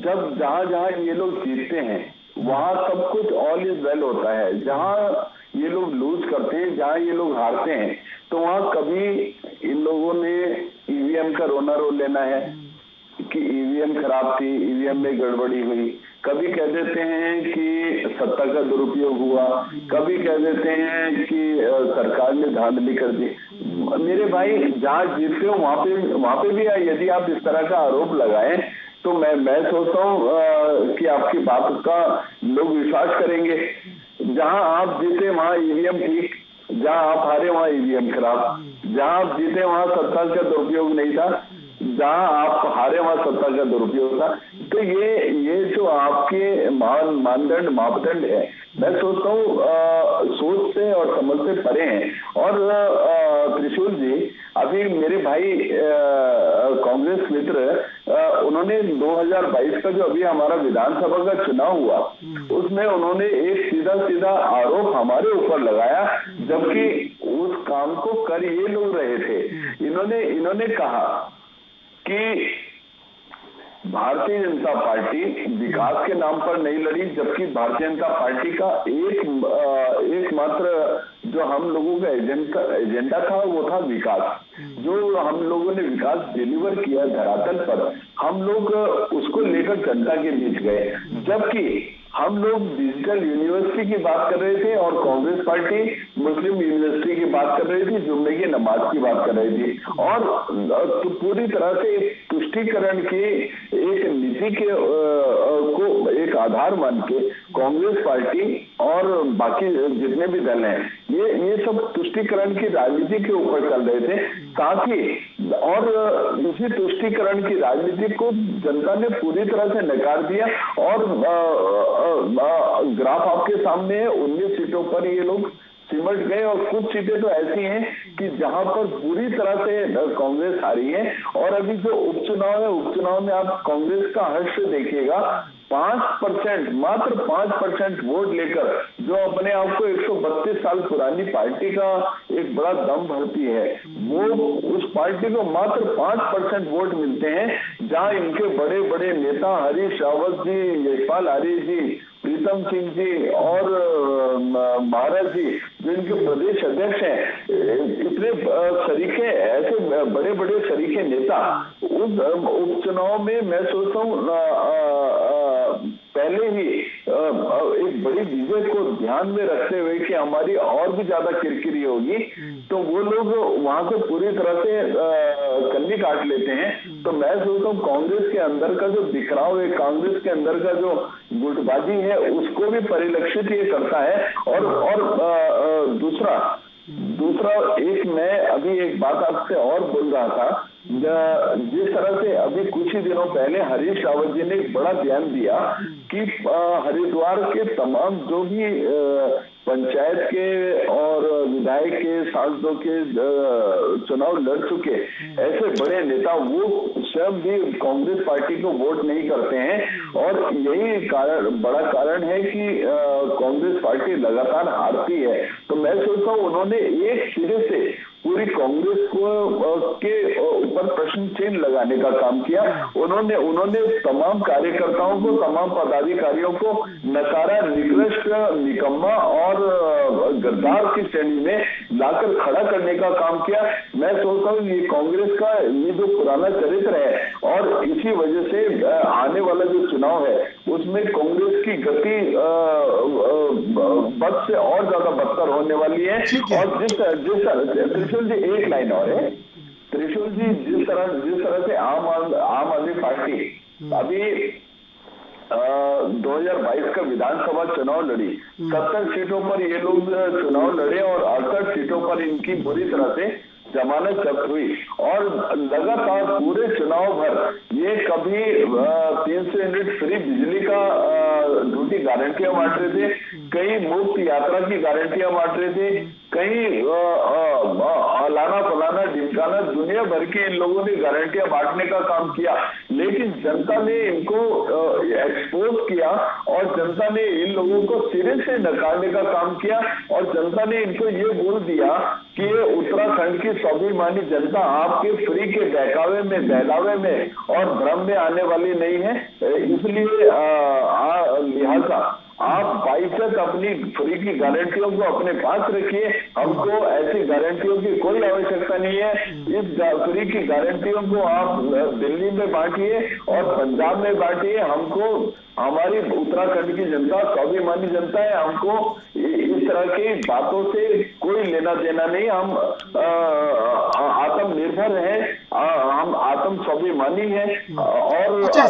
जब जहां ये लोग जीतते हैं वहां सब कुछ ऑल इज वेल होता है, जहां ये लोग लूज करते हैं, जहां ये लोग हारते हैं, तो वहां कभी इन लोगों ने ईवीएम का रोना रो लेना है कि ईवीएम खराब थी, ईवीएम में गड़बड़ी हुई, कभी कह देते हैं कि सत्ता का दुरुपयोग हुआ, कभी कह देते हैं कि सरकार ने धांधली कर दी। मेरे भाई, जहां जीतते हो वहां पे भी यदि आप इस तरह का आरोप लगाएं तो मैं सोचता हूँ कि आपकी बात का लोग विश्वास करेंगे। जहां आप जीते वहां ईवीएम ठीक, जहां आप हारे वहां ईवीएम खराब, जहां आप जीते वहां सत्ता का दुरुपयोग नहीं था, जहां आप हारे वहां सत्ता का दुरुपयोग था। तो ये जो आपके मानदंड मापदंड है, मैं सोचता हूँ सोच से और समझ से परे हैं। और त्रिशूल जी, अभी मेरे भाई कांग्रेस मित्र उन्होंने 2022 का जो अभी हमारा विधानसभा का चुनाव हुआ उसमें उन्होंने एक सीधा आरोप हमारे ऊपर लगाया, जबकि उस काम को कर ये लोग रहे थे। इन्होंने कहा कि भारतीय जनता पार्टी विकास के नाम पर नहीं लड़ी, जबकि भारतीय जनता पार्टी का एकमात्र जो हम लोगों का एजेंडा था वो था विकास। जो हम लोगों ने विकास डिलीवर किया धरातल पर, हम लोग उसको लेकर जनता के बीच गए। जबकि हम लोग डिजिटल यूनिवर्सिटी की बात कर रहे थे और कांग्रेस पार्टी मुस्लिम यूनिवर्सिटी की बात कर रही थी, जुम्मे की नमाज की बात कर रही थी। और तो पूरी तरह से तुष्टीकरण की एक नीति के को एक आधार मान के कांग्रेस पार्टी और बाकी जितने भी दल हैं ये सब तुष्टीकरण की राजनीति के ऊपर चल रहे थे, ताकि और इसी तुष्टीकरण की राजनीति को जनता ने पूरी तरह से नकार दिया। और ग्राफ आपके सामने है, 19 सीटों पर ये लोग सिमट गए और कुछ सीटें तो ऐसी हैं कि जहां पर बुरी तरह से कांग्रेस हारी है। और अभी जो उपचुनाव है, उपचुनाव में आप कांग्रेस का हर्ष देखिएगा, 5%, मात्र 5% वोट लेकर जो अपने आप को 132 साल पुरानी पार्टी का एक बड़ा दम भरती है, वो उस पार्टी को मात्र 5% वोट मिलते हैं, जहां इनके बड़े बड़े नेता हरीश रावत जी, यशपाल आर्य जी, प्रीतम सिंह जी और महाराज जी जो इनके प्रदेश अध्यक्ष हैं, इतने शरीके, ऐसे बड़े बड़े शरीके नेता उस उपचुनाव में मैं सोचता हूँ पहले ही एक बड़ी विजय को ध्यान में रखते हुए कि हमारी और भी ज्यादा किरकिरी होगी, तो वो लोग वहां से पूरी तरह से कन्नी काट लेते हैं। तो मैं सोचता हूँ कांग्रेस के अंदर का जो बिखराव है, कांग्रेस के अंदर का जो गुटबाजी है, उसको भी परिलक्षित ये करता है। और दूसरा एक मैं अभी एक बात आपसे और बोल रहा था, जिस तरह से अभी कुछ ही दिनों पहले हरीश रावत जी ने एक बड़ा बयान दिया कि हरिद्वार के तमाम जो भी पंचायत के और विधायक के सांसदों के चुनाव लड़ चुके ऐसे बड़े नेता वो स्वयं भी कांग्रेस पार्टी को वोट नहीं करते हैं। और यही बड़ा कारण है कि कांग्रेस पार्टी लगातार हारती है। तो मैं सोचता हूँ उन्होंने एक सिरे से पूरी कांग्रेस को के ऊपर प्रश्न चिन्ह लगाने का काम किया। उन्होंने तमाम कार्यकर्ताओं को, तमाम पदाधिकारियों को नकारा, निकृष्ट, निकम्मा और गद्दार की श्रेणी में लाकर खड़ा करने का काम किया। मैं सोचता हूँ ये कांग्रेस का ये जो पुराना चरित्र है और इसी वजह से आने वाला जो चुनाव है उसमें कांग्रेस की गति बद से और ज्यादा बदतर होने वाली है। और जिस त्रिशूल जी एक लाइन और है, त्रिशूल जी जिस तरह से आम आदमी पार्टी अभी 2022 का विधानसभा चुनाव लड़ी, 70 सीटों पर ये लोग चुनाव लड़े और 68 सीटों पर इनकी बुरी तरह से जमानत जब्त हुई। और लगातार पूरे चुनाव भर ये कभी 300 यूनिट फ्री बिजली का झूठी गारंटियां बांट रहे थे, कहीं मुफ्त यात्रा की गारंटियां बांट रहे थे, कहीं फलाना फलाना ढिमकाना, दुनिया भर की इन लोगों ने गारंटियां बांटने का काम किया, लेकिन जनता ने इनको एक्सपोज किया और जनता ने इन लोगों को सिरे से नकारने का काम किया। और जनता ने इनको ये बोल दिया कि ये उत्तराखंड की स्वाभिमानी जनता आपके फ्री के बहकावे में, बहलावे में और भ्रम में आने वाली नहीं है। इसलिए लिहाजा आप बाइजत अपनी फ्री की गारंटियों को अपने पास रखिए, हमको ऐसी गारंटियों की कोई आवश्यकता नहीं है। इस फ्री की गारंटियों को आप दिल्ली में बांटिए और पंजाब में बांटिए। हमको, हमारी उत्तराखंड की जनता स्वाभिमानी जनता है, हमको इस तरह की बातों से कोई लेना देना नहीं। हम आत्मनिर्भर हैं, हम आत्म स्वाभिमानी हैं। और अच्छा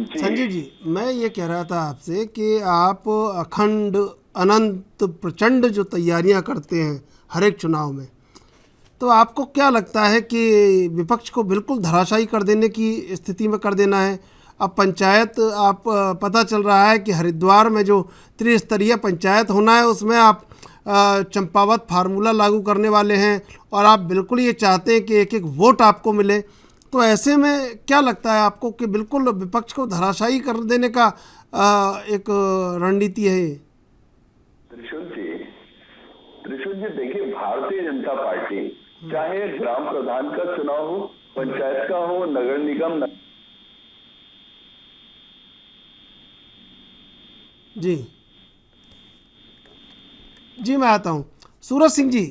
संजीव जी, मैं ये कह रहा था आपसे कि आप अखंड अनंत प्रचंड जो तैयारियां करते हैं हर एक चुनाव में, तो आपको क्या लगता है कि विपक्ष को बिल्कुल धराशायी कर देने की स्थिति में कर देना है? अब पंचायत आप पता चल रहा है कि हरिद्वार में जो त्रिस्तरीय पंचायत होना है उसमें आप चंपावत फार्मूला लागू करने वाले हैं और आप बिल्कुल ये चाहते हैं कि एक एक वोट आपको मिले। तो ऐसे में क्या लगता है आपको कि बिल्कुल विपक्ष को धराशायी कर देने का एक रणनीति है ये? त्रिशूल जी देखिए, भारतीय जनता पार्टी चाहे ग्राम प्रधान का चुनाव हो, पंचायत का हो, नगर निगम जी मैं आता हूँ। सूरज सिंह जी,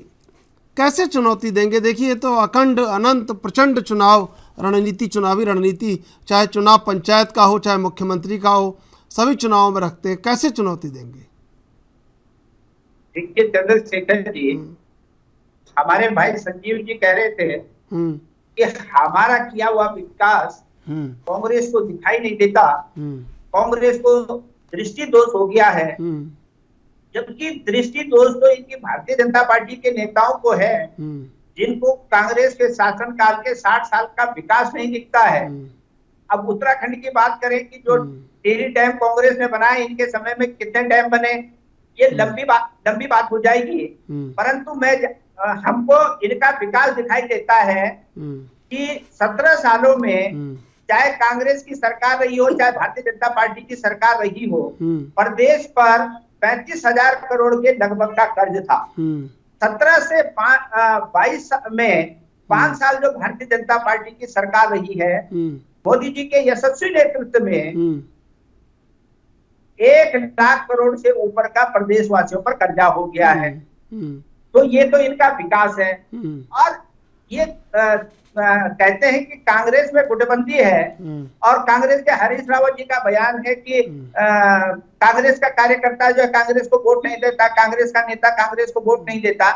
कैसे चुनौती देंगे? देखिए तो अखंड अनंत प्रचंड चुनाव रणनीति, चुनावी रणनीति, चाहे चुनाव पंचायत का हो चाहे मुख्यमंत्री का हो, सभी चुनावों में रखते हैं। कैसे चुनौती देंगे? देखिए चंद्रशेखर जी, हमारे भाई संजीव जी कह रहे थे कि हमारा किया हुआ विकास कांग्रेस को दिखाई नहीं देता, कांग्रेस को दृष्टि दोष हो गया है। जबकि दृष्टि दोष तो इनकी भारतीय जनता पार्टी के नेताओं को है, जिनको कांग्रेस के शासनकाल के 60 साल का विकास नहीं दिखता है। अब उत्तराखंड की बात करें कि जो टिहरी डैम कांग्रेस ने बनाए, इनके समय में कितने डैम बने, ये लंबी बात हो जाएगी। परंतु हमको इनका विकास दिखाई देता है कि 17 सालों में चाहे कांग्रेस की सरकार रही हो चाहे भारतीय जनता पार्टी की सरकार रही हो, प्रदेश पर 35,000 करोड़ के लगभग का कर्ज था। 17 से 22 में 5 साल जो भारतीय जनता पार्टी की सरकार रही है, मोदी जी के यशस्वी नेतृत्व में 1 लाख करोड़ से ऊपर का प्रदेशवासियों पर कर्जा हो गया है। तो ये तो इनका विकास है। और ये कहते हैं कि कांग्रेस में गुटबंदी है और कांग्रेस के हरीश रावत जी का बयान है कि कांग्रेस का कार्यकर्ता जो है कांग्रेस को वोट नहीं देता, कांग्रेस का नेता कांग्रेस को वोट नहीं देता।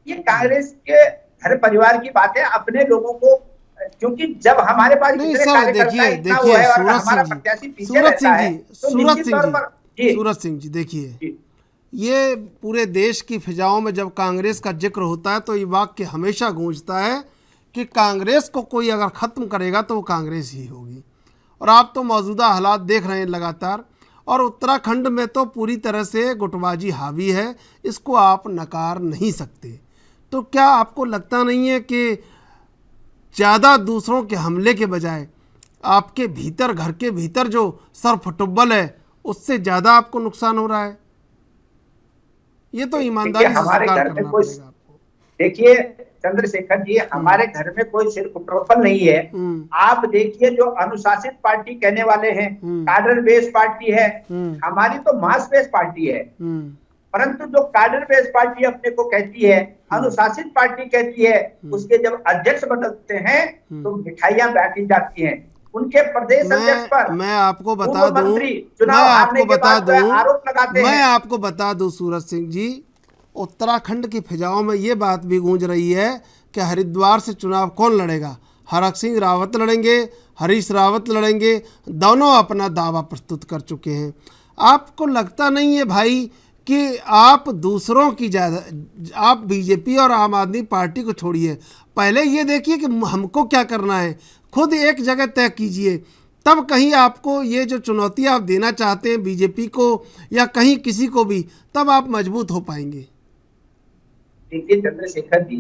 ये कांग्रेस के घर परिवार की बात है, अपने लोगों को, क्योंकि जब हमारे पास सूरज सिंह जी देखिए, ये पूरे देश की फिजाओं में जब कांग्रेस का जिक्र होता है तो ये वाक्य हमेशा गूंजता है कि कांग्रेस को कोई अगर ख़त्म करेगा तो वो कांग्रेस ही होगी। और आप तो मौजूदा हालात देख रहे हैं लगातार, और उत्तराखंड में तो पूरी तरह से गुटबाजी हावी है, इसको आप नकार नहीं सकते। तो क्या आपको लगता नहीं है कि ज़्यादा दूसरों के हमले के बजाय आपके भीतर, घर के भीतर जो सर फुटबॉल है, उससे ज़्यादा आपको नुकसान हो रहा है? ये तो ईमानदारी से स्वीकार करना पड़ेगा आपको। देखिए चंद्रशेखर जी, हमारे घर में कोई सिर फुटबॉल नहीं है। आप देखिए, जो अनुशासित पार्टी कहने वाले हैं, कार्डर बेस्ड पार्टी है, हमारी तो मास बेस्ड पार्टी है। परंतु जो कार्डर बेस्ड पार्टी अपने को कहती है, अनुशासित पार्टी कहती है, उसके जब अध्यक्ष बदलते हैं तो मिठाइयां बांटी जाती हैं। उनके प्रदेश अध्यक्ष पर मैं आपको बता दूं सूरज सिंह जी, उत्तराखंड की फिजाओं में ये बात भी गूंज रही है कि हरिद्वार से चुनाव कौन लड़ेगा। हरक सिंह रावत लड़ेंगे, हरीश रावत लड़ेंगे, दोनों अपना दावा प्रस्तुत कर चुके हैं। आपको लगता नहीं है भाई कि आप दूसरों की ज़्यादा, आप बीजेपी और आम आदमी पार्टी को छोड़िए, पहले ये देखिए कि हमको क्या करना है, खुद एक जगह तय कीजिए, तब कहीं आपको ये जो चुनौती आप देना चाहते हैं बीजेपी को या कहीं किसी को भी, तब आप मजबूत हो पाएंगे। देखिए चंद्रशेखर जी,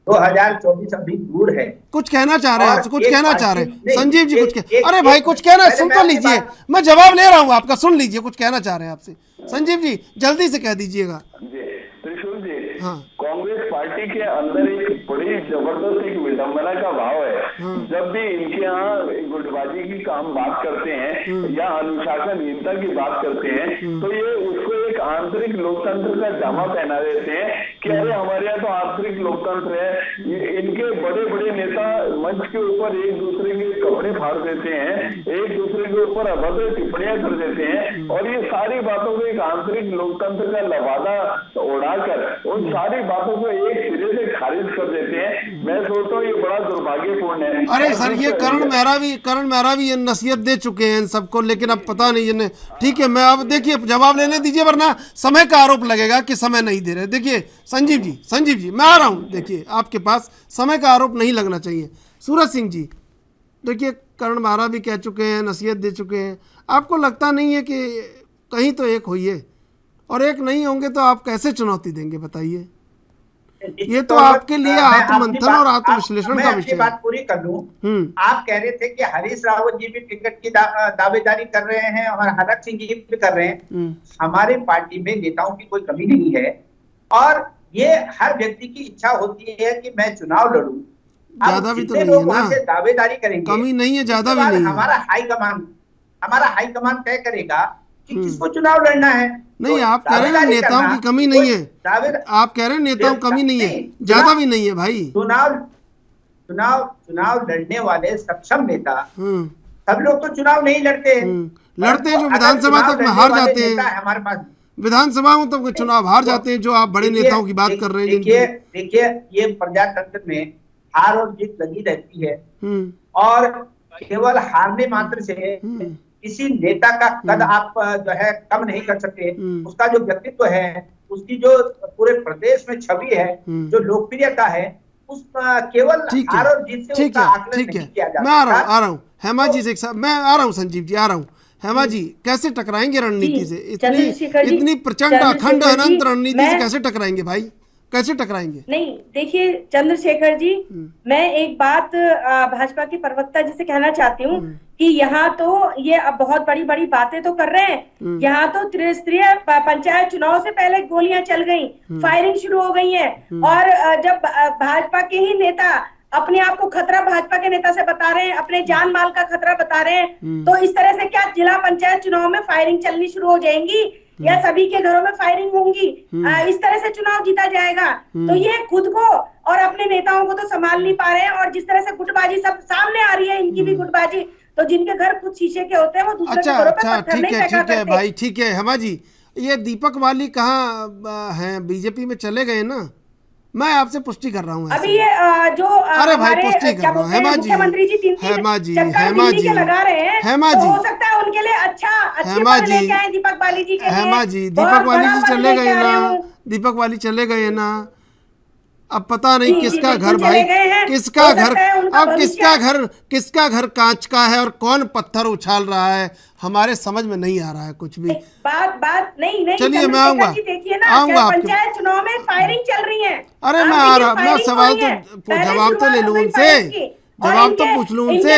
2024 अभी दूर है। कुछ कहना चाह रहे हैं और आपसे, कुछ एक कहना चाह पार्टी- रहे हैं नहीं, संजीव जी, एक- कुछ एक- अरे भाई एक- कुछ कहना है, पहले सुन मैं तो आपकी लीजिए, बात- मैं जवाब ले रहा हूँ आपका, सुन लीजिए, कुछ कहना चाह रहे हैं आपसे संजीव जी, जल्दी से कह दीजिएगा। जी त्रिशूल जी, हाँ। कांग्रेस पार्टी के अंदर एक बड़ी जबरदस्त एक विडंबना का भाव है। जब भी इनके यहाँ गुटबाजी की काम बात करते हैं या अनुशासनहीनता की बात करते हैं, तो ये उसको एक आंतरिक लोकतंत्र का जामा पहना देते हैं कि अरे हमारे यहाँ तो आंतरिक लोकतंत्र है। इनके बड़े बड़े नेता मंच के ऊपर एक दूसरे के कपड़े फाड़ देते हैं, एक दूसरे के ऊपर अभद्र टिप्पणियां कर देते हैं, और ये सारी बातों को एक आंतरिक लोकतंत्र का लवादा उड़ाकर उन सारी बातों को एक सिरे से खारिज कर देते हैं। मैं सोचता हूँ ये बड़ा दुर्भाग्यपूर्ण है। अरे सर, ये करण मेहरा भी ये नसीहत दे चुके हैं इन सबको, लेकिन अब पता नहीं इन्हें। ठीक है, मैं अब देखिए जवाब लेने दीजिए, वरना समय का आरोप लगेगा कि समय नहीं दे रहे। देखिए संजीव जी मैं आ रहा हूँ, देखिए आपके पास समय का आरोप नहीं लगना चाहिए। सूरज सिंह जी, देखिए करण मेहरा भी कह चुके हैं, नसीहत दे चुके हैं, आपको लगता नहीं है कि कहीं तो एक होइए, और एक नहीं होंगे तो आप कैसे चुनौती देंगे बताइए? ये तो आपके लिए आत्ममंथन और आत्मविश्लेषण का विषय है। बात पूरी कर लूं। आप कह रहे थे कि हरीश रावत जी भी टिकट की दावेदारी कर रहे हैं और हरक सिंह जी भी कर रहे हैं। हमारे पार्टी में नेताओं की कोई कमी नहीं है, और ये हर व्यक्ति की इच्छा होती है कि मैं चुनाव लड़ूं। ज्यादा भी तो नहीं है ना, दावेदारी करेंगे, कमी नहीं है, ज्यादा भी नहीं है। हमारा हाईकमान तय करेगा कि किसको चुनाव लड़ना है। नहीं, तो आप कह रहे हैं नेताओं की कमी नहीं है, आप कह रहे हैं नेताओं की कमी नहीं है, ज्यादा भी नहीं है भाई। चुनाव लड़ने वाले सक्षम नेता सब लोग तो चुनाव नहीं लड़ते हैं। लड़ते हैं जो विधानसभा तक में हार जाते हैं, हमारे पास विधानसभा में तो चुनाव हार जाते हैं, जो आप बड़े नेताओं की बात कर रहे हैं। देखिए ये प्रजातंत्र में हार और जीत लगी रहती है, और केवल हारने मात्र से किसी नेता का कद आप जो है कम नहीं कर सकते। उसका जो व्यक्तित्व है, उसकी जो पूरे प्रदेश में छवि है, जो लोकप्रियता है, उस केवल हार और जीत से उसका आकलन नहीं किया जाता। मैं आ रहा हूँ हेमा जी से, मैं आ रहा हूँ संजीव जी, आ रहा हूँ। हेमा जी, कैसे टकराएंगे रणनीति से? इतनी प्रचंड अखंड अनंत रणनीति से कैसे टकराएंगे भाई, कैसे टकराएंगे? नहीं, देखिए चंद्रशेखर जी, मैं एक बात भाजपा की प्रवक्ता जी से कहना चाहती हूँ कि यहाँ तो ये अब बहुत बड़ी बड़ी बातें तो कर रहे हैं। यहाँ तो त्रिस्तरीय पंचायत चुनाव से पहले गोलियां चल गई, फायरिंग शुरू हो गई है, और जब भाजपा के ही नेता अपने आप को खतरा भाजपा के नेता से बता रहे हैं, अपने जान माल का खतरा बता रहे हैं, तो इस तरह से क्या जिला पंचायत चुनाव में फायरिंग चलनी शुरू हो जाएंगी या सभी के घरों में फायरिंग होंगी? इस तरह से चुनाव जीता जाएगा? तो ये खुद को और अपने नेताओं को तो संभाल नहीं पा रहे हैं, और जिस तरह से गुटबाजी सब सामने आ रही है, इनकी भी गुटबाजी, तो जिनके घर खुद शीशे के होते हैं वो दूसरे के घरों पे पत्थर नहीं फेंका करते। ठीक है भाई, ठीक है। हेमा जी, ये दीपक वाली कहाँ हैं? बीजेपी में चले गए ना? मैं आपसे पुष्टि कर रहा हूँ अभी ये जो अरे भाई पुष्टि कर रहा हूँ। हेमा जी, हेमा जी, हेमा जी, लगा रहे हैं, हेमा जी, हो सकता है उनके लिए हेमा जी, दीपक वाली जी के लिए। हेमा जी, दीपक वाली जी चले गए ना, दीपक वाली चले गए ना, अब पता नहीं किसका घर भाई, किसका घर, अब किसका घर कांच का है और कौन पत्थर उछाल रहा है, हमारे समझ में नहीं आ रहा है कुछ भी। बात नहीं चलिए मैं आऊंगा पंचायत चुनाव में फायरिंग चल रही है। अरे मैं आ रहा, मैं सवाल तो जवाब तो ले लूं उनसे, जवाब तो पूछ लूं उनसे।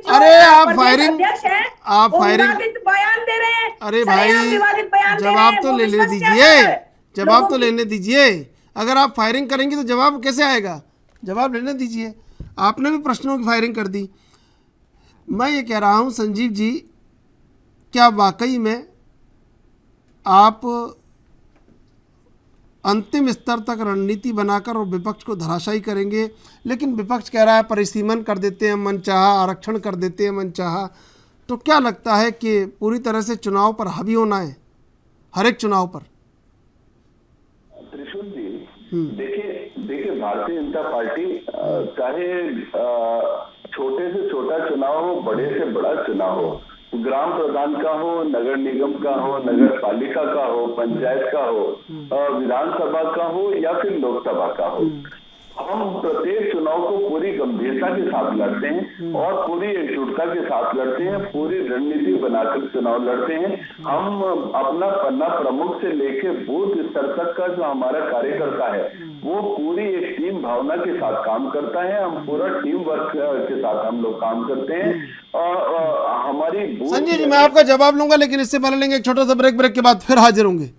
अरे आप फायरिंग बयान दे रहे हैं। अरे भाई जवाब तो लेने दीजिए, जवाब तो लेने दीजिए। अगर आप फायरिंग करेंगे तो जवाब कैसे आएगा? जवाब लेने दीजिए। आपने भी प्रश्नों की फायरिंग कर दी। मैं ये कह रहा हूँ संजीव जी, क्या वाकई में आप अंतिम स्तर तक रणनीति बनाकर और विपक्ष को धराशायी करेंगे? लेकिन विपक्ष कह रहा है परिसीमन कर देते हैं मनचाहा, आरक्षण कर देते हैं मनचाहा, तो क्या लगता है कि पूरी तरह से चुनाव पर हावी होना है, हर एक चुनाव पर? त्रिशूल जी, देखिए भारतीय जनता पार्टी चाहे छोटे से छोटा चुनाव हो, बड़े से बड़ा चुनाव हो, ग्राम प्रधान का हो, नगर निगम का हो, नगर पालिका का हो, पंचायत का हो, विधानसभा का हो या फिर लोकसभा का हो, हम प्रत्येक चुनाव को पूरी गंभीरता के साथ लड़ते हैं और पूरी एकजुटता के साथ लड़ते हैं, पूरी रणनीति बनाकर चुनाव लड़ते हैं। हम अपना पन्ना प्रमुख से लेके बूथ स्तर तक का जो हमारा कार्यकर्ता है वो पूरी एक टीम भावना के साथ काम करता है। हम पूरा टीम वर्क के साथ हम लोग काम करते हैं और हमारी संजीव जी मैं आपका जवाब लूंगा, लेकिन इससे पहले लेंगे एक छोटा सा ब्रेक। ब्रेक के बाद फिर हाजिर होंगे,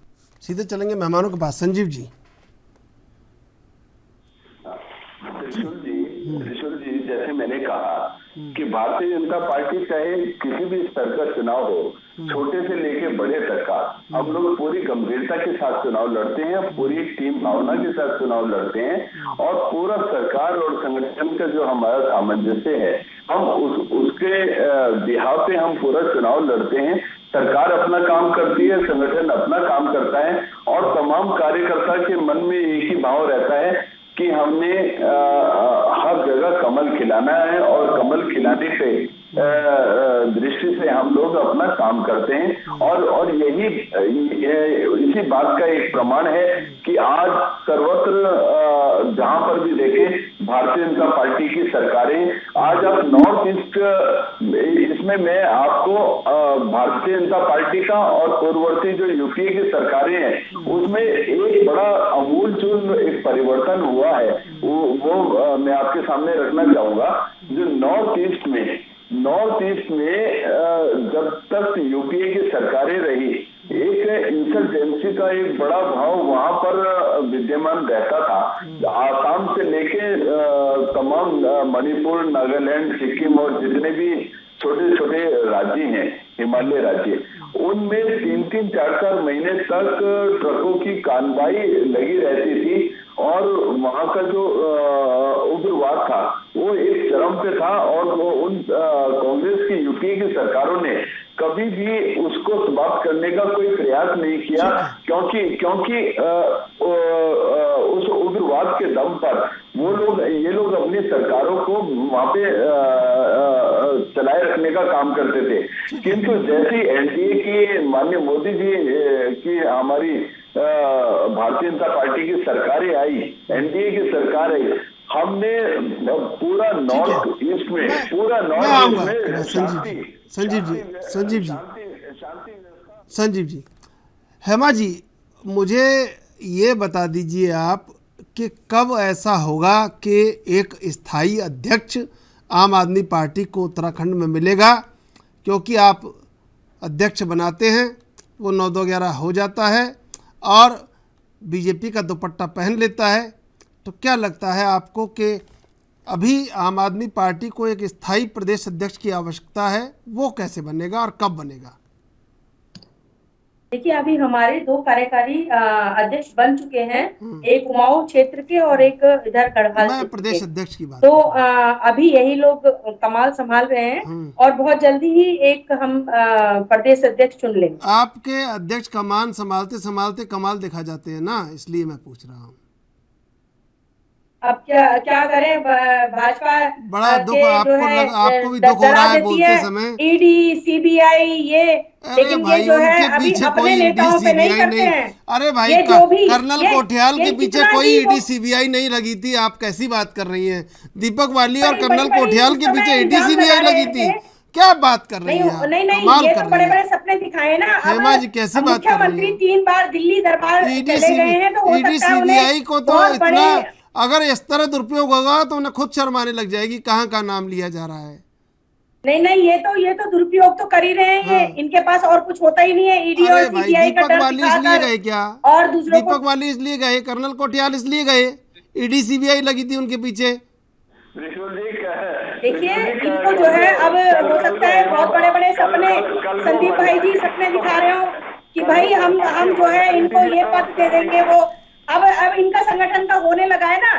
सीधे चलेंगे मेहमानों के पास। संजीव जी। त्रिशूल जी, जैसे मैंने कहा कि भारतीय जनता पार्टी चाहे किसी भी स्तर का चुनाव हो, छोटे से लेके बड़े तक का, हम लोग पूरी गंभीरता के साथ चुनाव लड़ते हैं, पूरी टीम भावना के साथ चुनाव लड़ते हैं और पूरा सरकार और संगठन का जो हमारा सामंजस्य है हम उसके बिहाव पे हम पूरा चुनाव लड़ते हैं। सरकार अपना काम करती है, संगठन अपना काम करता है और तमाम कार्यकर्ता के मन में एक ही भाव रहता है कि हमने हर जगह कमल खिलाना है और कमल खिलाने पे दृष्टि से हम लोग अपना काम करते हैं और यही इसी बात का एक प्रमाण है कि आज सर्वत्र जहां पर भी देखें भारतीय जनता पार्टी की सरकारें, आज आप नॉर्थ ईस्ट इसमें मैं आपको भारतीय जनता पार्टी का और पूर्ववर्ती जो यूपीए की सरकारें हैं उसमें एक बड़ा अमूलचूल एक परिवर्तन हुआ है, वो मैं आपके सामने रखना चाहूंगा। जो नॉर्थ ईस्ट में जब तक यूपीए की सरकारें रही, एक इंसर्जेंसी का एक बड़ा भाव वहां पर विद्यमान रहता था। आसाम से लेके तमाम मणिपुर, नागालैंड, सिक्किम और जितने भी छोटे छोटे राज्य हैं, हिमालय राज्य, उनमें 3-3, 4-4 महीने तक ट्रकों की कानवाई लगी रहती थी और वहां का जो उग्रवाद था वो एक चरम पे था और वो उन कांग्रेस की यूपीए की सरकारों ने कभी भी उसको समाप्त करने का कोई प्रयास नहीं किया, क्योंकि उस उग्रवाद के दम पर ये लोग अपनी सरकारों को वहां पे चलाए रखने का काम करते थे। किंतु जैसी एनडीए की माननीय मोदी जी की हमारी भारतीय जनता पार्टी की सरकारें आई, एनडीए की सरकार आई, हमने पूरा नॉर्थ ईस्ट में संजीव जी, हेमा जी, मुझे ये बता दीजिए आप कि कब ऐसा होगा कि एक स्थायी अध्यक्ष आम आदमी पार्टी को उत्तराखंड में मिलेगा, क्योंकि आप अध्यक्ष बनाते हैं वो 9-2-11 हो जाता है और बीजेपी का दुपट्टा पहन लेता है। तो क्या लगता है आपको कि अभी आम आदमी पार्टी को एक स्थायी प्रदेश अध्यक्ष की आवश्यकता है, वो कैसे बनेगा और कब बनेगा? देखिए, अभी हमारे 2 कार्यकारी अध्यक्ष बन चुके हैं, एक कुमाऊं क्षेत्र के और एक इधर गढ़वाल मैं प्रदेश अध्यक्ष की बात तो अभी यही लोग कमाल संभाल रहे हैं और बहुत जल्दी ही एक हम प्रदेश अध्यक्ष चुन लेंगे। आपके अध्यक्ष कमान संभालते संभालते कमाल दिखा जाते हैं ना, इसलिए मैं पूछ रहा हूँ। अब क्या करें, भाजपा बड़ा दुख आपको भी दुख हो रहा है बोलते समय। ईडी, सीबीआई ये, लेकिन ये जो है अभी अपने नेताओं पे नहीं करते हैं। अरे भाई, कर्नल कोठियाल के पीछे कोई ईडी सीबीआई नहीं लगी थी, आप कैसी बात कर रही हैं? दीपक वाली और कर्नल कोठियाल के पीछे ईडी सीबीआई लगी थी, क्या बात कर रही हैं? नहीं, ये तो बड़े बड़े सपने दिखाए ना। हेमा जी कैसी बात कर रही हैं? 3 बार दिल्ली दरबार चले गए हैं, तो ईडी सीबीआई को तो इतना, अगर इस तरह दुरुपयोग होगा तो उन्हें खुद शर्माने लग जाएगी, कहाँ का नाम लिया जा रहा है। नहीं, ये तो दुरुपयोग तो कर ही रहे हैं। इनके पास और कुछ होता ही नहीं है। ईडी और सीबीआई का डर इसलिए गए क्या? और दूसरों को दीपक वाली इसलिए गए, कर्नल कोठियाल इसलिए गए, ईडी सीबीआई लगी थी उनके पीछे। देखिए, इनको जो है अब हो सकता है बहुत बड़े बड़े सपने, संदीप भाई जी सपने दिखा रहे हो कि भाई हम जो है इनको ये पद दे देंगे। वो अब इनका संगठन का होने लगा है ना।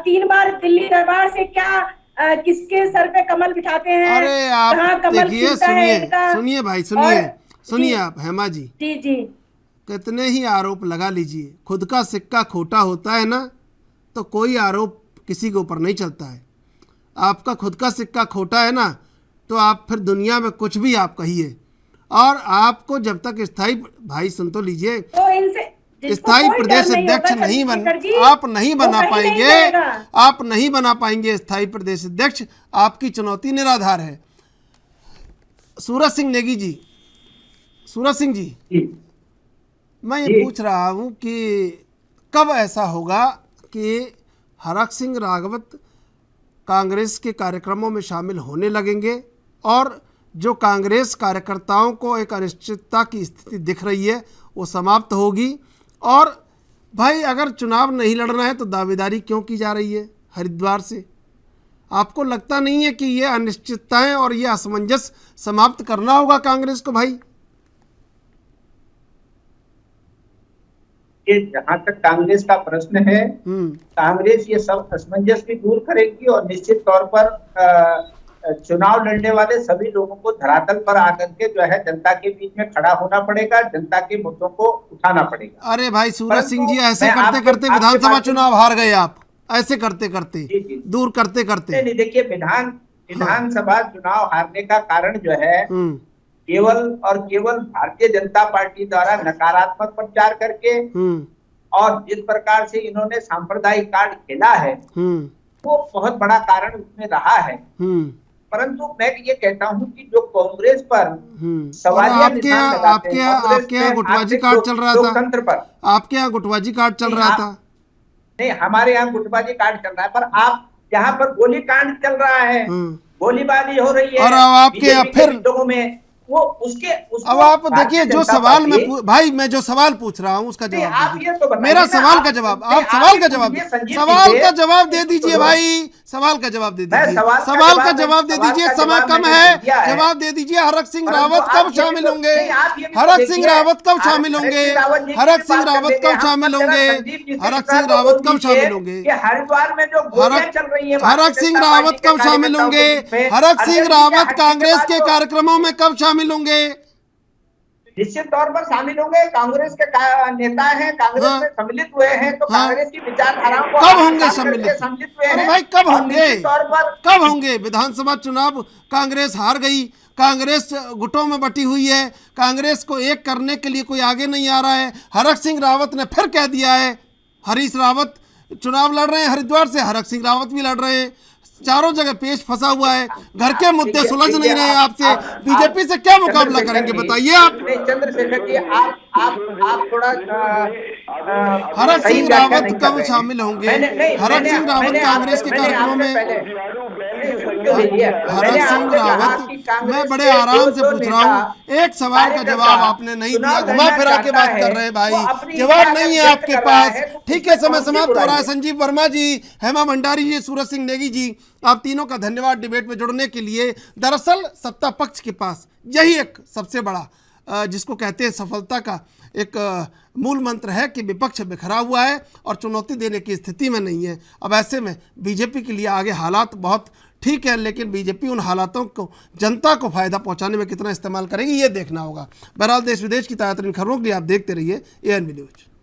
3 बार दिल्ली दरबार से क्या किसके सर पे कमल बिठाते हैं? अरे आप देखिए, सुनिए भाई, सुनिए आप हेमा जी, जी कितने ही आरोप लगा लीजिए, खुद का सिक्का खोटा होता है ना तो कोई आरोप किसी के ऊपर नहीं चलता है। आपका खुद का सिक्का खोटा है ना तो आप फिर दुनिया में कुछ भी आप कहिए, और आपको जब तक स्थायी, भाई सुन तो लीजिए, तो इनसे जिसको स्थायी कोई प्रदेश डर नहीं अध्यक्ष होगा, नहीं चंद्रशेखर जी, आप नहीं वो बना कहीं नहीं पाएंगे, जाएगा। आप नहीं बना पाएंगे स्थायी प्रदेश अध्यक्ष। आपकी चुनौती निराधार है। सूरज सिंह नेगी जी, सूरज सिंह जी, मैं ये पूछ रहा हूँ कि कब ऐसा होगा कि हरक सिंह रावत कांग्रेस के कार्यक्रमों में शामिल होने लगेंगे और जो कांग्रेस कार्यकर्ताओं को एक अनिश्चितता की स्थिति दिख रही है वो समाप्त होगी? और भाई अगर चुनाव नहीं लड़ना है तो दावेदारी क्यों की जा रही है हरिद्वार से? आपको लगता नहीं है कि ये अनिश्चितताएं और ये असमंजस समाप्त करना होगा कांग्रेस को भाई? ये जहां तक कांग्रेस का प्रश्न है, कांग्रेस ये सब असमंजस भी दूर करेगी और निश्चित तौर पर चुनाव लड़ने वाले सभी लोगों को धरातल पर आकर के जो है जनता के बीच में खड़ा होना पड़ेगा, जनता के मुद्दों को उठाना पड़ेगा। अरे भाई सूरज सिंह जी, ऐसे करते करते विधानसभा चुनाव हार गए आप, ऐसे करते करते दूर करते करते। नहीं, देखिए विधानसभा चुनाव हारने का कारण जो है केवल और केवल भारतीय जनता पार्टी द्वारा नकारात्मक प्रचार करके और जिस प्रकार से इन्होंने सांप्रदायिक कार्ड खेला है वो बहुत बड़ा कारण उसमें रहा है। परंतु मैं ये कहता हूं कि जो कांग्रेस पर सवालिया निशान लगाते हैं, आपके यहाँ गुटबाजी कार्ड चल रहा था, लोकतंत्र पर आपके यहाँ गुटबाजी कार्ड चल रहा था? नहीं, हमारे यहाँ गुटबाजी कार्ड चल रहा है, पर आप यहाँ पर गोली कांड चल रहा है, गोलीबारी हो रही है और आपके यहाँ फिर लोगों में वो अब आप देखिए जो सवाल मैं जो सवाल पूछ रहा हूँ उसका जवाब दीजिए। तो मेरा सवाल का जवाब, आप सवाल का जवाब, सवाल का जवाब दे दीजिए भाई, सवाल का जवाब दे दीजिए, सवाल का जवाब दे दीजिए। समय कम है, जवाब दे दीजिए। हरक सिंह रावत कब शामिल होंगे? हरक सिंह रावत कब शामिल होंगे? हरक सिंह रावत कब शामिल होंगे? हरक सिंह रावत कब शामिल होंगे? हरिद्वार में जो गोलियां चल रही है, हरक सिंह रावत कब शामिल होंगे? हरक सिंह रावत कांग्रेस के कार्यक्रमों में कब शामिल होंगे? निश्चित तौर पर शामिल होंगे। कांग्रेस के नेता हैं, कांग्रेस में सम्मिलित हुए हैं, तो कांग्रेस की विचारधाराओं को कब होंगे सम्मिलित हुए? अरे भाई कब होंगे? कब होंगे? विधानसभा चुनाव कांग्रेस हार गई, कांग्रेस गुटों में बटी हुई है, कांग्रेस को एक करने के लिए कोई आगे नहीं आ रहा है। हरक सिंह रावत ने फिर कह दिया है, हरीश रावत चुनाव लड़ रहे हैं हरिद्वार से, हरक सिंह रावत भी लड़ रहे हैं, चारों जगह पेश फंसा हुआ है, घर के मुद्दे सुलझ नहीं रहे। आपसे बीजेपी से क्या मुकाबला करेंगे बताइए आप? चंद्रशेखर जी, आप थोड़ा हरक सिंह रावत कब शामिल होंगे? हरक सिंह रावत कांग्रेस के कार्यक्रमों में, हरक सिंह रावत, मैं बड़े आराम से पूछ रहा हूँ, एक सवाल का जवाब आपने नहीं दिया, घुमा फिरा के बात कर रहे हैं भाई, जवाब नहीं है आपके पास। ठीक है, समय समाप्त हो रहा है। संजीव वर्मा जी, हेमा भंडारी जी, सूरज सिंह नेगी जी, आप तीनों का धन्यवाद डिबेट में जुड़ने के लिए। दरअसल सत्ता पक्ष के पास यही एक सबसे बड़ा जिसको कहते हैं सफलता का एक मूल मंत्र है कि विपक्ष बिखरा हुआ है और चुनौती देने की स्थिति में नहीं है। अब ऐसे में बीजेपी के लिए आगे हालात बहुत ठीक है, लेकिन बीजेपी उन हालातों को जनता को फायदा पहुंचाने में कितना इस्तेमाल करेगी ये देखना होगा। बहरहाल देश विदेश की ताज़ा तरीन खबरों के लिए आप देखते रहिए ANB न्यूज।